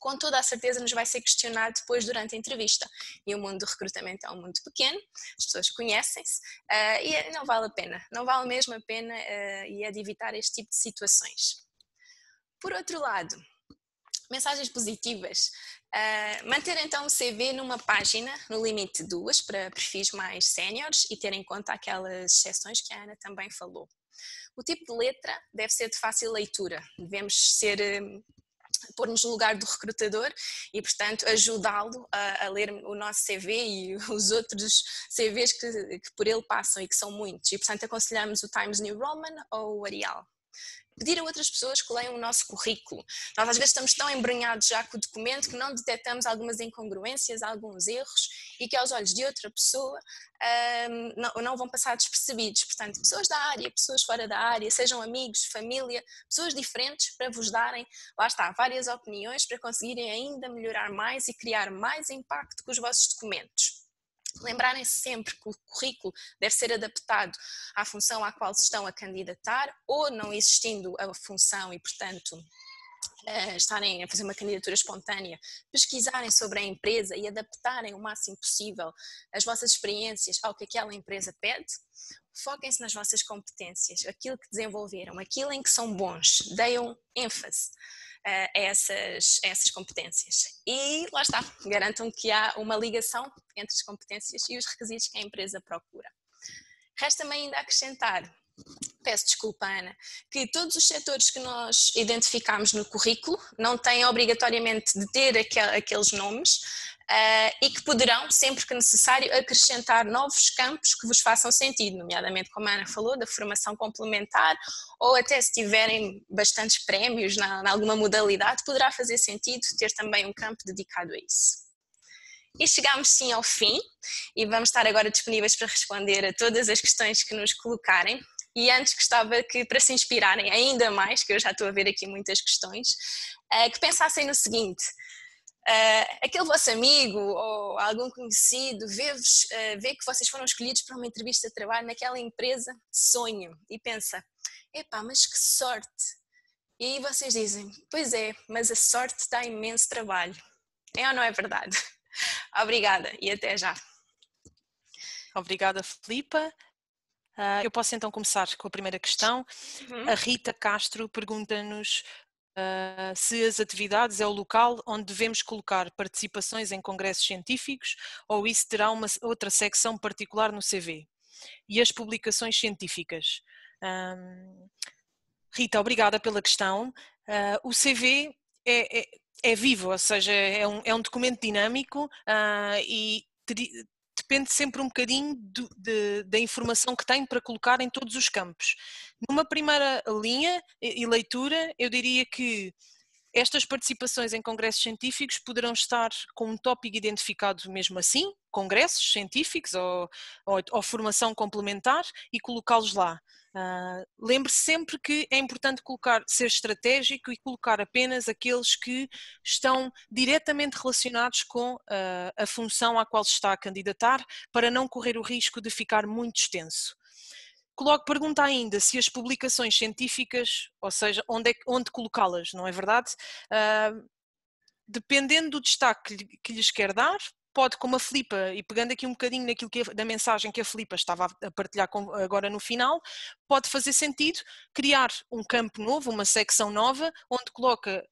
[SPEAKER 1] com toda a certeza nos vai ser questionado depois durante a entrevista. E o mundo do recrutamento é um mundo pequeno, as pessoas conhecem-se e não vale a pena, não vale mesmo a pena e é de evitar este tipo de situações. Por outro lado, mensagens positivas. Manter então o CV numa página, no limite de 2, para perfis mais séniores e ter em conta aquelas exceções que a Ana também falou. O tipo de letra deve ser de fácil leitura, devemos pôr-nos no lugar do recrutador e, portanto, ajudá-lo a ler o nosso CV e os outros CVs que por ele passam e que são muitos. E, portanto, aconselhamos o Times New Roman ou o Arial. Pedir a outras pessoas que leiam o nosso currículo. Nós às vezes estamos tão embrenhados já com o documento que não detectamos algumas incongruências, alguns erros e que aos olhos de outra pessoa não vão passar despercebidos. Portanto, pessoas da área, pessoas fora da área, sejam amigos, família, pessoas diferentes para vos darem, lá está, várias opiniões para conseguirem ainda melhorar mais e criar mais impacto com os vossos documentos. Lembrarem-se sempre que o currículo deve ser adaptado à função à qual se estão a candidatar ou não existindo a função e, portanto, estarem a fazer uma candidatura espontânea, pesquisarem sobre a empresa e adaptarem o máximo possível as vossas experiências ao que aquela empresa pede. Foquem-se nas vossas competências, aquilo que desenvolveram, aquilo em que são bons, deem ênfase a essas competências e lá está, garantam que há uma ligação entre as competências e os requisitos que a empresa procura. Resta-me ainda acrescentar peço desculpa, Ana, que todos os setores que nós identificamos no currículo não têm obrigatoriamente de ter aqueles nomes e que poderão, sempre que necessário, acrescentar novos campos que vos façam sentido, nomeadamente, como a Ana falou, da formação complementar, ou até se tiverem bastantes prémios em alguma modalidade, poderá fazer sentido ter também um campo dedicado a isso. E chegámos sim ao fim e vamos estar agora disponíveis para responder a todas as questões que nos colocarem. E antes gostava que, para se inspirarem ainda mais, que eu já estou a ver aqui muitas questões, que pensassem no seguinte: aquele vosso amigo ou algum conhecido vê que vocês foram escolhidos para uma entrevista de trabalho naquela empresa de sonho e pensa, epá, mas que sorte! E aí vocês dizem, pois é, mas a sorte dá imenso trabalho. É ou não é verdade? Obrigada e até já.
[SPEAKER 2] Obrigada, Filipa. Eu posso então começar com a primeira questão. A Rita Castro pergunta-nos se as atividades é o local onde devemos colocar participações em congressos científicos ou isso terá uma outra secção particular no CV. E as publicações científicas. Rita, obrigada pela questão. O CV é vivo, ou seja, é um documento dinâmico e depende sempre um bocadinho da informação que tem para colocar em todos os campos. Numa primeira linha e leitura, eu diria que estas participações em congressos científicos poderão estar com um tópico identificado mesmo assim, congressos científicos ou formação complementar e colocá-los lá. Lembre-se sempre que é importante ser estratégico e colocar apenas aqueles que estão diretamente relacionados com a função à qual se está a candidatar, para não correr o risco de ficar muito extenso. Pergunta ainda se as publicações científicas, ou seja, onde colocá-las, não é verdade? Dependendo do destaque que lhes quer dar, pode, como a Filipa, e pegando aqui um bocadinho naquilo da mensagem que a Filipa estava a partilhar agora no final, pode fazer sentido criar um campo novo, uma secção nova, onde coloca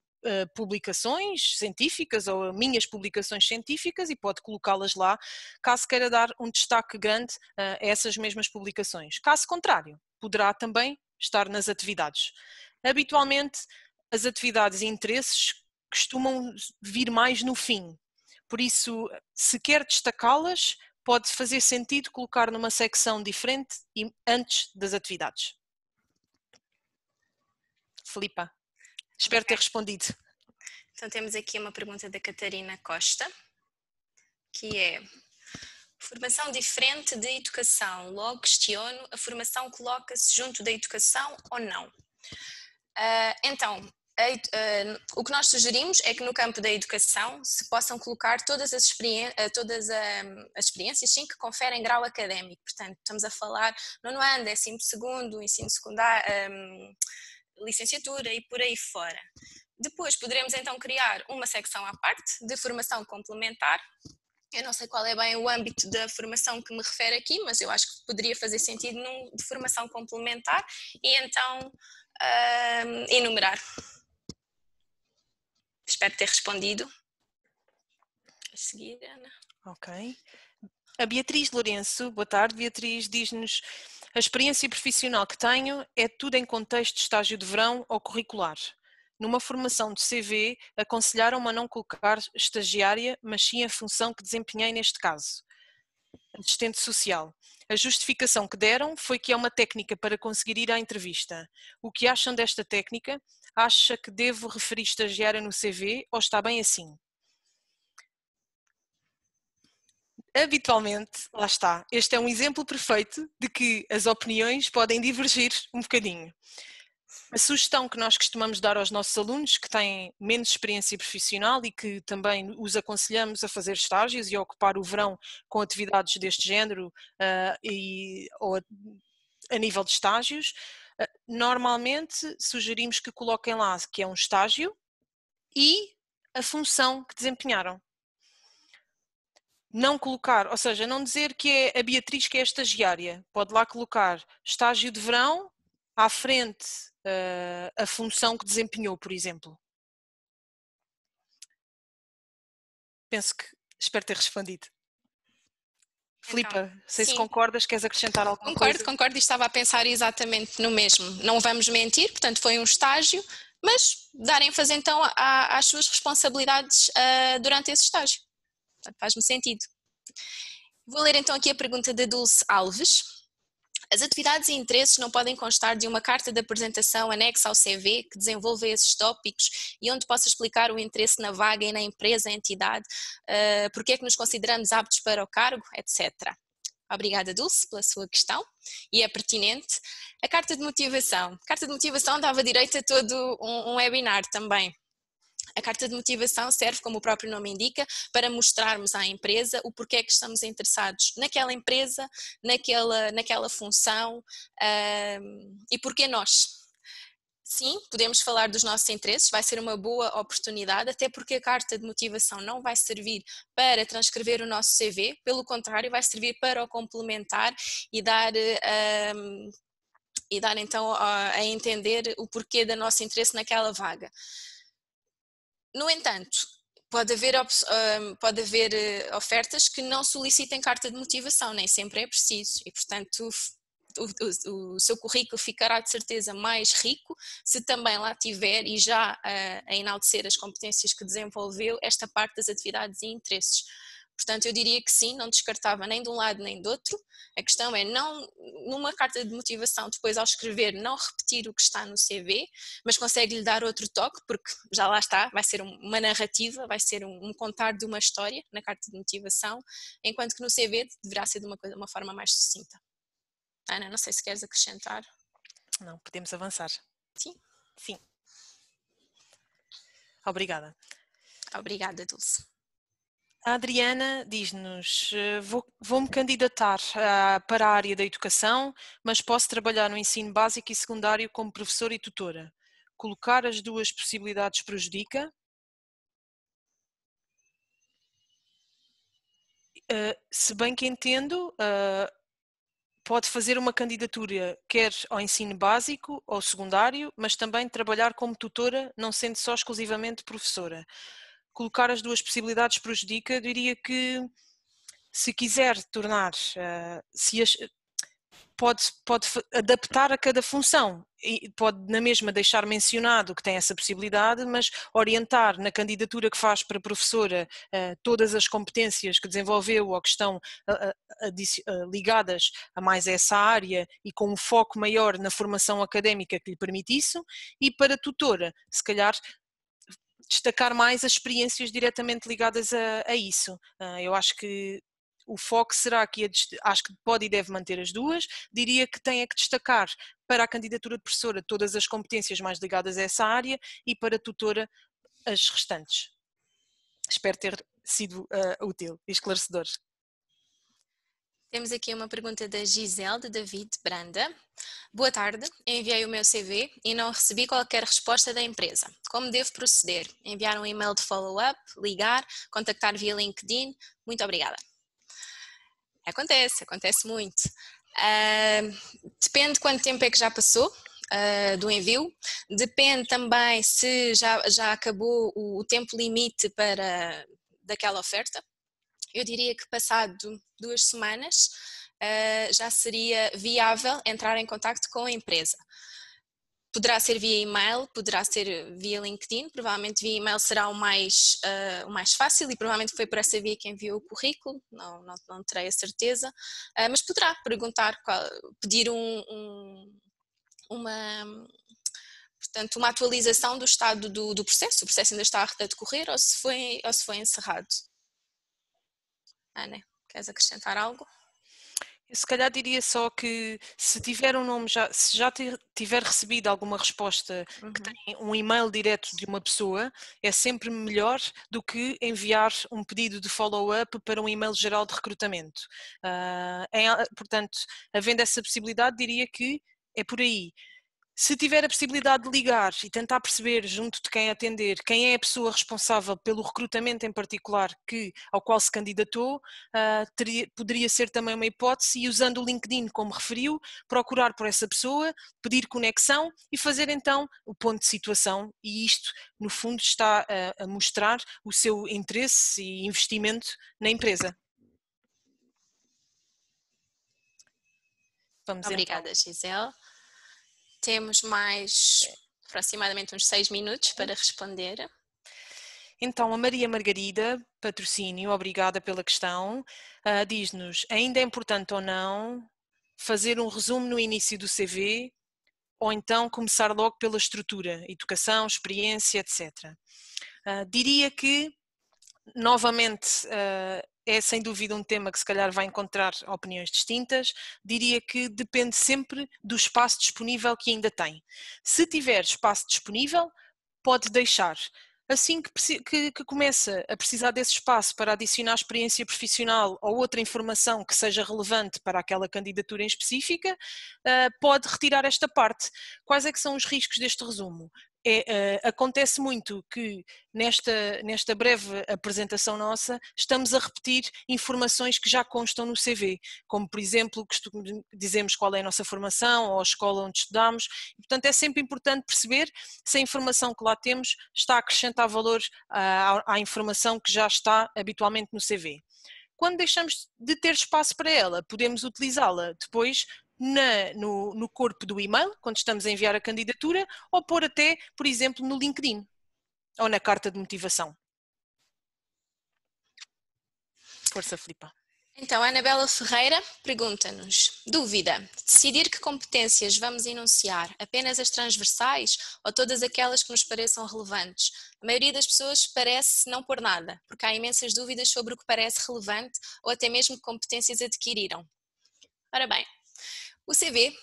[SPEAKER 2] publicações científicas ou minhas publicações científicas e pode colocá-las lá, caso queira dar um destaque grande a essas mesmas publicações. Caso contrário, poderá também estar nas atividades. Habitualmente, as atividades e interesses costumam vir mais no fim. Por isso, se quer destacá-las, pode fazer sentido colocar numa secção diferente e antes das atividades. Filipa, espero ter respondido.
[SPEAKER 1] Então temos aqui uma pergunta da Catarina Costa, que é: formação diferente de educação, logo questiono, a formação coloca-se junto da educação ou não? Então, o que nós sugerimos é que no campo da educação se possam colocar todas as experiências sim, que conferem grau académico. Portanto, estamos a falar nono ano, 12º, ensino secundário, licenciatura e por aí fora. Depois poderemos então criar uma secção à parte de formação complementar. Eu não sei qual é bem o âmbito da formação que me refere aqui, mas eu acho que poderia fazer sentido de formação complementar e então enumerar. Espero ter respondido. A seguir, Ana.
[SPEAKER 2] Ok. A Beatriz Lourenço, boa tarde. Beatriz diz-nos: a experiência profissional que tenho é tudo em contexto de estágio de verão ou curricular. Numa formação de CV, aconselharam-me a não colocar estagiária, mas sim a função que desempenhei neste caso, assistente social. A justificação que deram foi que é uma técnica para conseguir ir à entrevista. O que acham desta técnica? Acha que devo referir estagiária no CV ou está bem assim? Habitualmente, lá está, este é um exemplo perfeito de que as opiniões podem divergir um bocadinho. A sugestão que nós costumamos dar aos nossos alunos que têm menos experiência profissional e que também os aconselhamos a fazer estágios e a ocupar o verão com atividades deste género ou a nível de estágios, normalmente sugerimos que coloquem lá que é um estágio e a função que desempenharam. Não colocar, ou seja, não dizer que é a Beatriz que é estagiária. Pode lá colocar estágio de verão, à frente a função que desempenhou, por exemplo. Espero ter respondido. Filipa,
[SPEAKER 1] Então,
[SPEAKER 2] sei se
[SPEAKER 1] sim,
[SPEAKER 2] concordas, queres acrescentar alguma coisa?
[SPEAKER 1] concordo e estava a pensar exatamente no mesmo. Não vamos mentir, portanto foi um estágio, mas dar ênfase então às suas responsabilidades durante esse estágio. Portanto, faz-me sentido. Vou ler então aqui a pergunta da Dulce Alves. As atividades e interesses não podem constar de uma carta de apresentação anexa ao CV que desenvolva esses tópicos e onde possa explicar o interesse na vaga e na empresa, entidade, porque é que nos consideramos aptos para o cargo, etc. Obrigada, Dulce, pela sua questão e é pertinente. A carta de motivação. A carta de motivação dava direito a todo um webinar também. A carta de motivação serve, como o próprio nome indica, para mostrarmos à empresa o porquê é que estamos interessados naquela empresa, naquela função e porquê nós. Sim, podemos falar dos nossos interesses, vai ser uma boa oportunidade, até porque a carta de motivação não vai servir para transcrever o nosso CV, pelo contrário, vai servir para o complementar e dar então a entender o porquê do nosso interesse naquela vaga. No entanto, pode haver ofertas que não solicitem carta de motivação, nem sempre é preciso e, portanto, o seu currículo ficará de certeza mais rico se também lá tiver e já a enaltecer as competências que desenvolveu esta parte das atividades e interesses. Portanto, eu diria que sim, não descartava nem de um lado nem do outro. A questão é não, numa carta de motivação, depois ao escrever, não repetir o que está no CV, mas consegue-lhe dar outro toque, porque já lá está, vai ser uma narrativa, vai ser um contar de uma história na carta de motivação, enquanto que no CV deverá ser de uma forma mais sucinta. Ana, não sei se queres acrescentar.
[SPEAKER 2] Não, podemos avançar.
[SPEAKER 1] Sim.
[SPEAKER 2] Sim. Obrigada.
[SPEAKER 1] Obrigada, Dulce.
[SPEAKER 2] A Adriana diz-nos, vou-me candidatar para a área da educação, mas posso trabalhar no ensino básico e secundário como professora e tutora. Colocar as duas possibilidades prejudica? Se bem que entendo, pode fazer uma candidatura quer ao ensino básico ou secundário, mas também trabalhar como tutora, não sendo só exclusivamente professora. Colocar as duas possibilidades prejudica, eu diria que se quiser tornar, pode adaptar a cada função e pode na mesma deixar mencionado que tem essa possibilidade, mas orientar na candidatura que faz para professora todas as competências que desenvolveu ou que estão ligadas a mais essa área e com um foco maior na formação académica que lhe permite isso, e para tutora, se calhar destacar mais as experiências diretamente ligadas a isso. Eu acho que o foco será que acho que pode e deve manter as duas, diria que tem que destacar para a candidatura de professora todas as competências mais ligadas a essa área e para a tutora as restantes. Espero ter sido útil e esclarecedor.
[SPEAKER 1] Temos aqui uma pergunta da Gisele, de David Branda. Boa tarde, enviei o meu CV e não recebi qualquer resposta da empresa. Como devo proceder? Enviar um e-mail de follow-up, ligar, contactar via LinkedIn? Muito obrigada. Acontece muito. Depende quanto tempo é que já passou do envio, depende também se já acabou o tempo limite daquela oferta. Eu diria que passado 2 semanas já seria viável entrar em contacto com a empresa. Poderá ser via e-mail, poderá ser via LinkedIn, provavelmente via e-mail será o mais fácil e provavelmente foi por essa via que enviou o currículo, não terei a certeza, mas poderá perguntar, pedir portanto, uma atualização do estado do processo, o processo ainda está a decorrer ou se foi encerrado. Ana, queres acrescentar algo?
[SPEAKER 2] Eu se calhar diria só que se tiver um nome se já tiver recebido alguma resposta que tem um e-mail direto de uma pessoa, é sempre melhor do que enviar um pedido de follow-up para um e-mail geral de recrutamento. Portanto, havendo essa possibilidade, diria que é por aí. Se tiver a possibilidade de ligar e tentar perceber junto de quem atender quem é a pessoa responsável pelo recrutamento em particular ao qual se candidatou, poderia ser também uma hipótese e usando o LinkedIn como referiu, procurar por essa pessoa, pedir conexão e fazer então o ponto de situação e isto no fundo está a mostrar o seu interesse e investimento na empresa. Vamos
[SPEAKER 1] Obrigada,
[SPEAKER 2] então.
[SPEAKER 1] Gisele. Temos mais aproximadamente uns 6 minutos para responder.
[SPEAKER 2] Então, a Maria Margarida, patrocínio, obrigada pela questão, diz-nos, ainda é importante ou não fazer um resumo no início do CV ou então começar logo pela estrutura, educação, experiência, etc. Diria que, novamente, é sem dúvida um tema que se calhar vai encontrar opiniões distintas. Diria que depende sempre do espaço disponível que ainda tem. Se tiver espaço disponível, pode deixar. Assim que começa a precisar desse espaço para adicionar experiência profissional ou outra informação que seja relevante para aquela candidatura em específica, pode retirar esta parte. Quais é que são os riscos deste resumo? Acontece muito que nesta breve apresentação nossa estamos a repetir informações que já constam no CV, como por exemplo dizemos qual é a nossa formação ou a escola onde estudamos, e, portanto é sempre importante perceber se a informação que lá temos está a acrescentar valor à informação que já está habitualmente no CV. Quando deixamos de ter espaço para ela, podemos utilizá-la depois no corpo do e-mail, quando estamos a enviar a candidatura, ou pôr até, por exemplo, no LinkedIn ou na carta de motivação. Força, Filipa.
[SPEAKER 1] Então, a Anabela Ferreira pergunta-nos, dúvida, decidir que competências vamos enunciar, apenas as transversais ou todas aquelas que nos pareçam relevantes? A maioria das pessoas parece não pôr nada, porque há imensas dúvidas sobre o que parece relevante ou até mesmo que competências adquiriram. Ora bem, o CV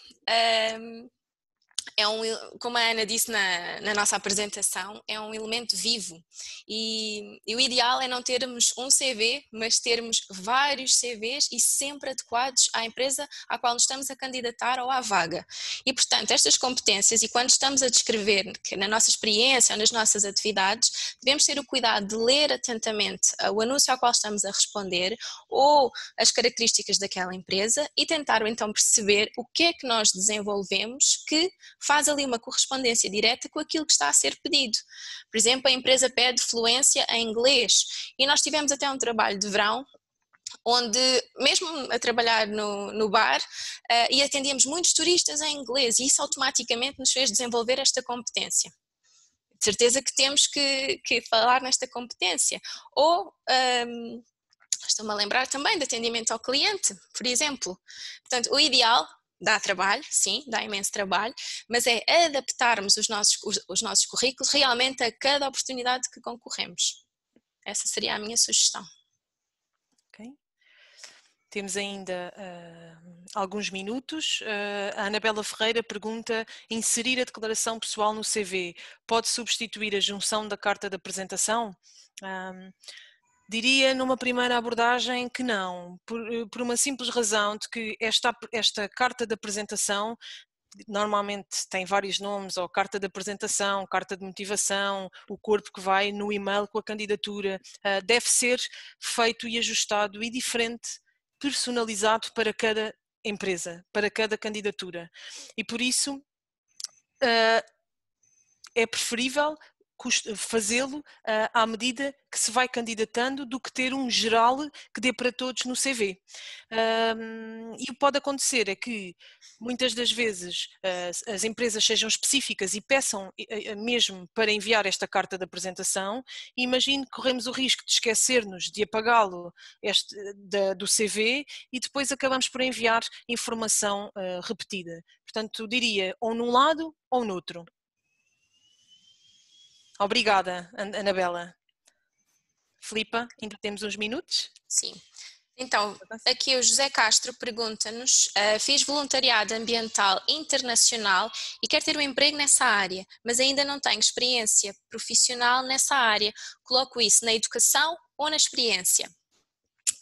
[SPEAKER 1] como a Ana disse na nossa apresentação, é um elemento vivo e o ideal é não termos um CV, mas termos vários CVs e sempre adequados à empresa à qual nos estamos a candidatar ou à vaga. E, portanto, estas competências, e quando estamos a descrever que na nossa experiência ou nas nossas atividades, devemos ter o cuidado de ler atentamente o anúncio ao qual estamos a responder ou as características daquela empresa e tentar então perceber o que é que nós desenvolvemos que faz ali uma correspondência direta com aquilo que está a ser pedido. Por exemplo, a empresa pede fluência em inglês e nós tivemos até um trabalho de verão onde, mesmo a trabalhar no bar, e atendíamos muitos turistas em inglês e isso automaticamente nos fez desenvolver esta competência. De certeza que temos que falar nesta competência. Ou estou-me a lembrar também de atendimento ao cliente, por exemplo. Portanto, o ideal dá trabalho, sim, dá imenso trabalho, mas é adaptarmos os nossos currículos realmente a cada oportunidade que concorremos. Essa seria a minha sugestão.
[SPEAKER 2] Okay. Temos ainda alguns minutos. A Anabela Ferreira pergunta, inserir a declaração pessoal no CV pode substituir a junção da carta de apresentação? Diria numa primeira abordagem que não, por uma simples razão de que esta carta de apresentação normalmente tem vários nomes, ou carta de apresentação, carta de motivação, o corpo que vai no e-mail com a candidatura, deve ser feito e ajustado e diferente, personalizado para cada empresa, para cada candidatura. E por isso é preferível fazê-lo à medida que se vai candidatando do que ter um geral que dê para todos no CV. E o que pode acontecer é que muitas das vezes as empresas sejam específicas e peçam mesmo para enviar esta carta de apresentação, e imagine que corremos o risco de esquecer-nos de apagá-lo do CV e depois acabamos por enviar informação repetida. Portanto, diria ou num lado ou no outro. Obrigada, Anabela. Filipa, ainda temos uns minutos?
[SPEAKER 1] Sim. Então, aqui o José Castro pergunta-nos, fiz voluntariado ambiental internacional e quero ter um emprego nessa área, mas ainda não tenho experiência profissional nessa área. Coloco isso na educação ou na experiência?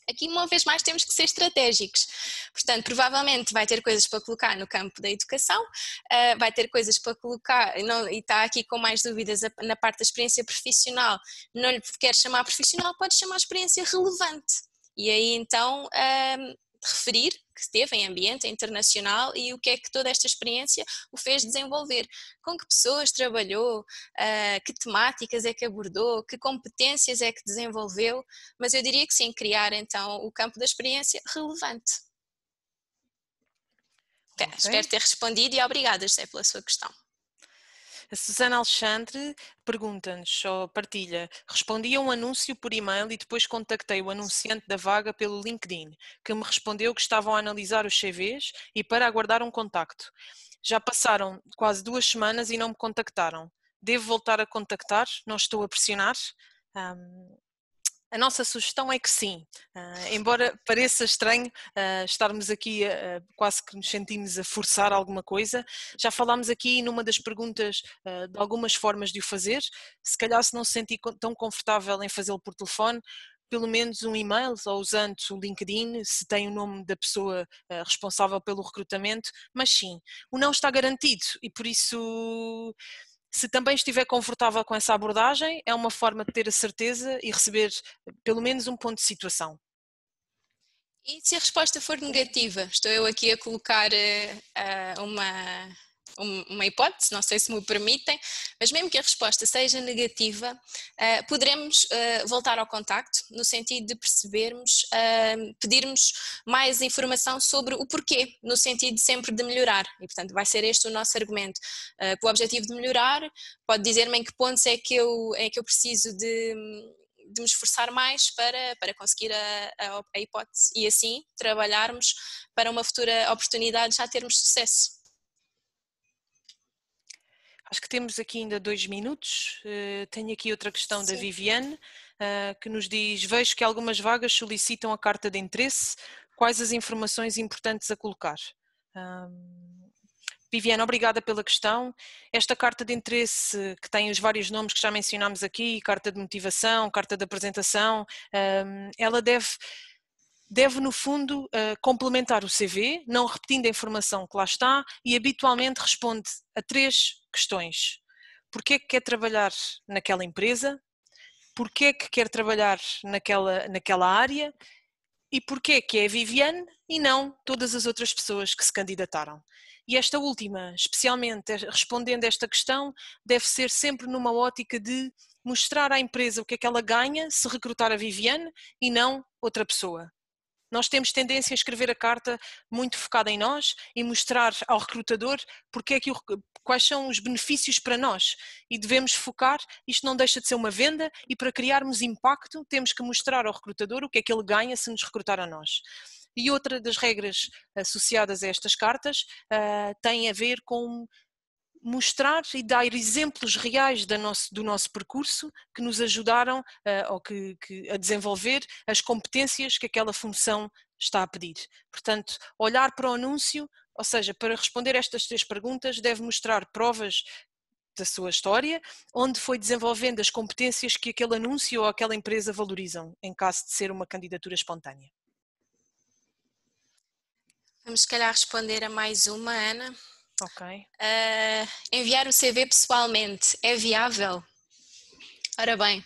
[SPEAKER 1] Aqui, uma vez mais, temos que ser estratégicos. Portanto, provavelmente vai ter coisas para colocar no campo da educação, vai ter coisas para colocar, e está aqui com mais dúvidas na parte da experiência profissional. Não lhe quer chamar profissional, pode chamar experiência relevante. E aí, então, referir que esteve em ambiente internacional e o que é que toda esta experiência o fez desenvolver. Com que pessoas trabalhou, que temáticas é que abordou, que competências é que desenvolveu, mas eu diria que sim, criar então o campo da experiência relevante. Okay.
[SPEAKER 2] Okay.
[SPEAKER 1] Espero ter respondido e obrigada, José, pela sua questão.
[SPEAKER 2] A Susana Alexandre pergunta-nos, ou partilha: respondi a um anúncio por e-mail e depois contactei o anunciante da vaga pelo LinkedIn, que me respondeu que estavam a analisar os CVs e para aguardar um contacto. Já passaram quase 2 semanas e não me contactaram. Devo voltar a contactar? Não estou a pressionar? A nossa sugestão é que sim, embora pareça estranho estarmos aqui quase que nos sentimos a forçar alguma coisa. Já falámos aqui numa das perguntas de algumas formas de o fazer. Se calhar, se não se sentir tão confortável em fazê-lo por telefone, pelo menos um e-mail ou usando o LinkedIn, se tem o nome da pessoa responsável pelo recrutamento, mas sim, o não está garantido e por isso, se também estiver confortável com essa abordagem, é uma forma de ter a certeza e receber pelo menos um ponto de situação.
[SPEAKER 1] E se a resposta for negativa, estou eu aqui a colocar uma hipótese, não sei se me permitem, mas mesmo que a resposta seja negativa, poderemos voltar ao contacto, no sentido de percebermos, pedirmos mais informação sobre o porquê, no sentido sempre de melhorar, e portanto vai ser este o nosso argumento, com o objetivo de melhorar. Pode dizer-me em que pontos é que eu preciso de me esforçar mais para conseguir a hipótese e assim trabalharmos para uma futura oportunidade já termos sucesso.
[SPEAKER 2] Acho que temos aqui ainda 2 minutos. Tenho aqui outra questão da Viviane, que nos diz: vejo que algumas vagas solicitam a carta de interesse. Quais as informações importantes a colocar? Viviane, obrigada pela questão. Esta carta de interesse, que tem os vários nomes que já mencionámos aqui, carta de motivação, carta de apresentação, ela deve no fundo complementar o CV, não repetindo a informação que lá está, e habitualmente responde a 3 questões. Porquê é que quer trabalhar naquela empresa? Porquê é que quer trabalhar naquela área? E porquê que é a Viviane e não todas as outras pessoas que se candidataram? E esta última, especialmente respondendo a esta questão, deve ser sempre numa ótica de mostrar à empresa o que é que ela ganha se recrutar a Viviane e não outra pessoa. Nós temos tendência a escrever a carta muito focada em nós e mostrar ao recrutador quais são os benefícios para nós e devemos focar. Isto não deixa de ser uma venda e para criarmos impacto temos que mostrar ao recrutador o que é que ele ganha se nos recrutar a nós. E outra das regras associadas a estas cartas tem a ver com mostrar e dar exemplos reais do nosso percurso que nos ajudaram a desenvolver as competências que aquela função está a pedir. Portanto, olhar para o anúncio, ou seja, para responder estas 3 perguntas, deve mostrar provas da sua história, onde foi desenvolvendo as competências que aquele anúncio ou aquela empresa valorizam, em caso de ser uma candidatura espontânea.
[SPEAKER 1] Vamos se calhar responder a mais uma, Ana.
[SPEAKER 2] Ok.
[SPEAKER 1] Enviar o CV pessoalmente é viável? Ora bem,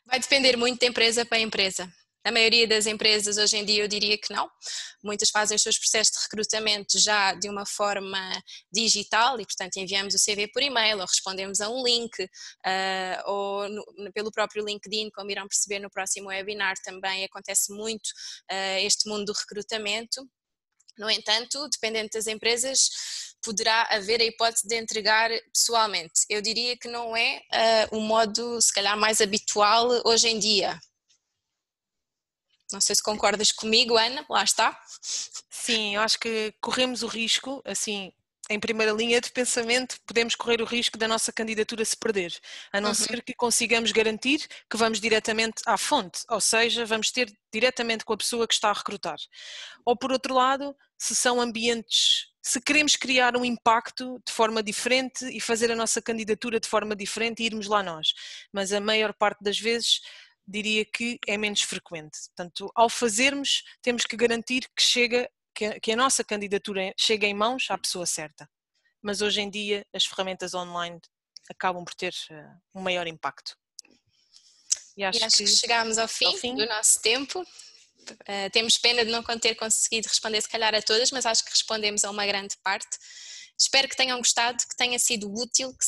[SPEAKER 1] vai depender muito de empresa para empresa. A maioria das empresas hoje em dia eu diria que não. Muitas fazem os seus processos de recrutamento já de uma forma digital e, portanto, enviamos o CV por e-mail ou respondemos a um link pelo próprio LinkedIn, como irão perceber no próximo webinar, também acontece muito este mundo do recrutamento. No entanto, dependendo das empresas, poderá haver a hipótese de entregar pessoalmente. Eu diria que não é o modo, se calhar, mais habitual hoje em dia. Não sei se concordas comigo, Ana, lá está.
[SPEAKER 2] Sim, eu acho que corremos o risco, assim, em primeira linha de pensamento, podemos correr o risco da nossa candidatura se perder, a não ser que consigamos garantir que vamos diretamente à fonte, ou seja, vamos ter diretamente com a pessoa que está a recrutar. Ou por outro lado, se são ambientes, se queremos criar um impacto de forma diferente e fazer a nossa candidatura de forma diferente e irmos lá nós, mas a maior parte das vezes diria que é menos frequente. Portanto, ao fazermos, temos que garantir que a nossa candidatura chegue em mãos à pessoa certa. Mas hoje em dia as ferramentas online acabam por ter um maior impacto.
[SPEAKER 1] E acho que chegámos ao fim do nosso tempo. Temos pena de não ter conseguido responder se calhar a todas, mas acho que respondemos a uma grande parte. Espero que tenham gostado, que tenha sido útil, que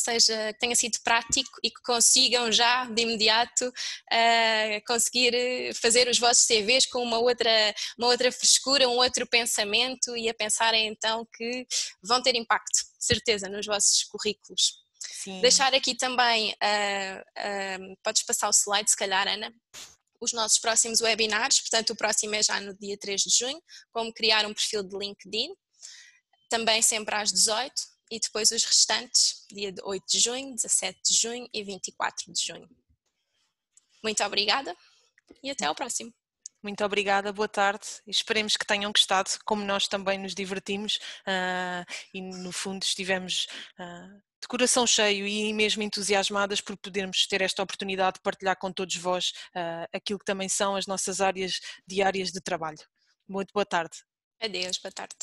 [SPEAKER 1] tenha sido prático e que consigam já de imediato conseguir fazer os vossos CVs com uma outra frescura, um outro pensamento e a pensarem então que vão ter impacto, de certeza, nos vossos currículos.
[SPEAKER 2] Sim.
[SPEAKER 1] Deixar aqui também, podes passar o slide se calhar, Ana, os nossos próximos webinars, portanto o próximo é já no dia 3 de junho, como criar um perfil de LinkedIn, também sempre às 18 e depois os restantes, dia 8 de junho, 17 de junho e 24 de junho. Muito obrigada e até ao próximo.
[SPEAKER 2] Muito obrigada, boa tarde e esperemos que tenham gostado, como nós também nos divertimos e no fundo estivemos de coração cheio e mesmo entusiasmadas por podermos ter esta oportunidade de partilhar com todos vós aquilo que também são as nossas áreas diárias de trabalho. Muito boa tarde.
[SPEAKER 1] Adeus, boa tarde.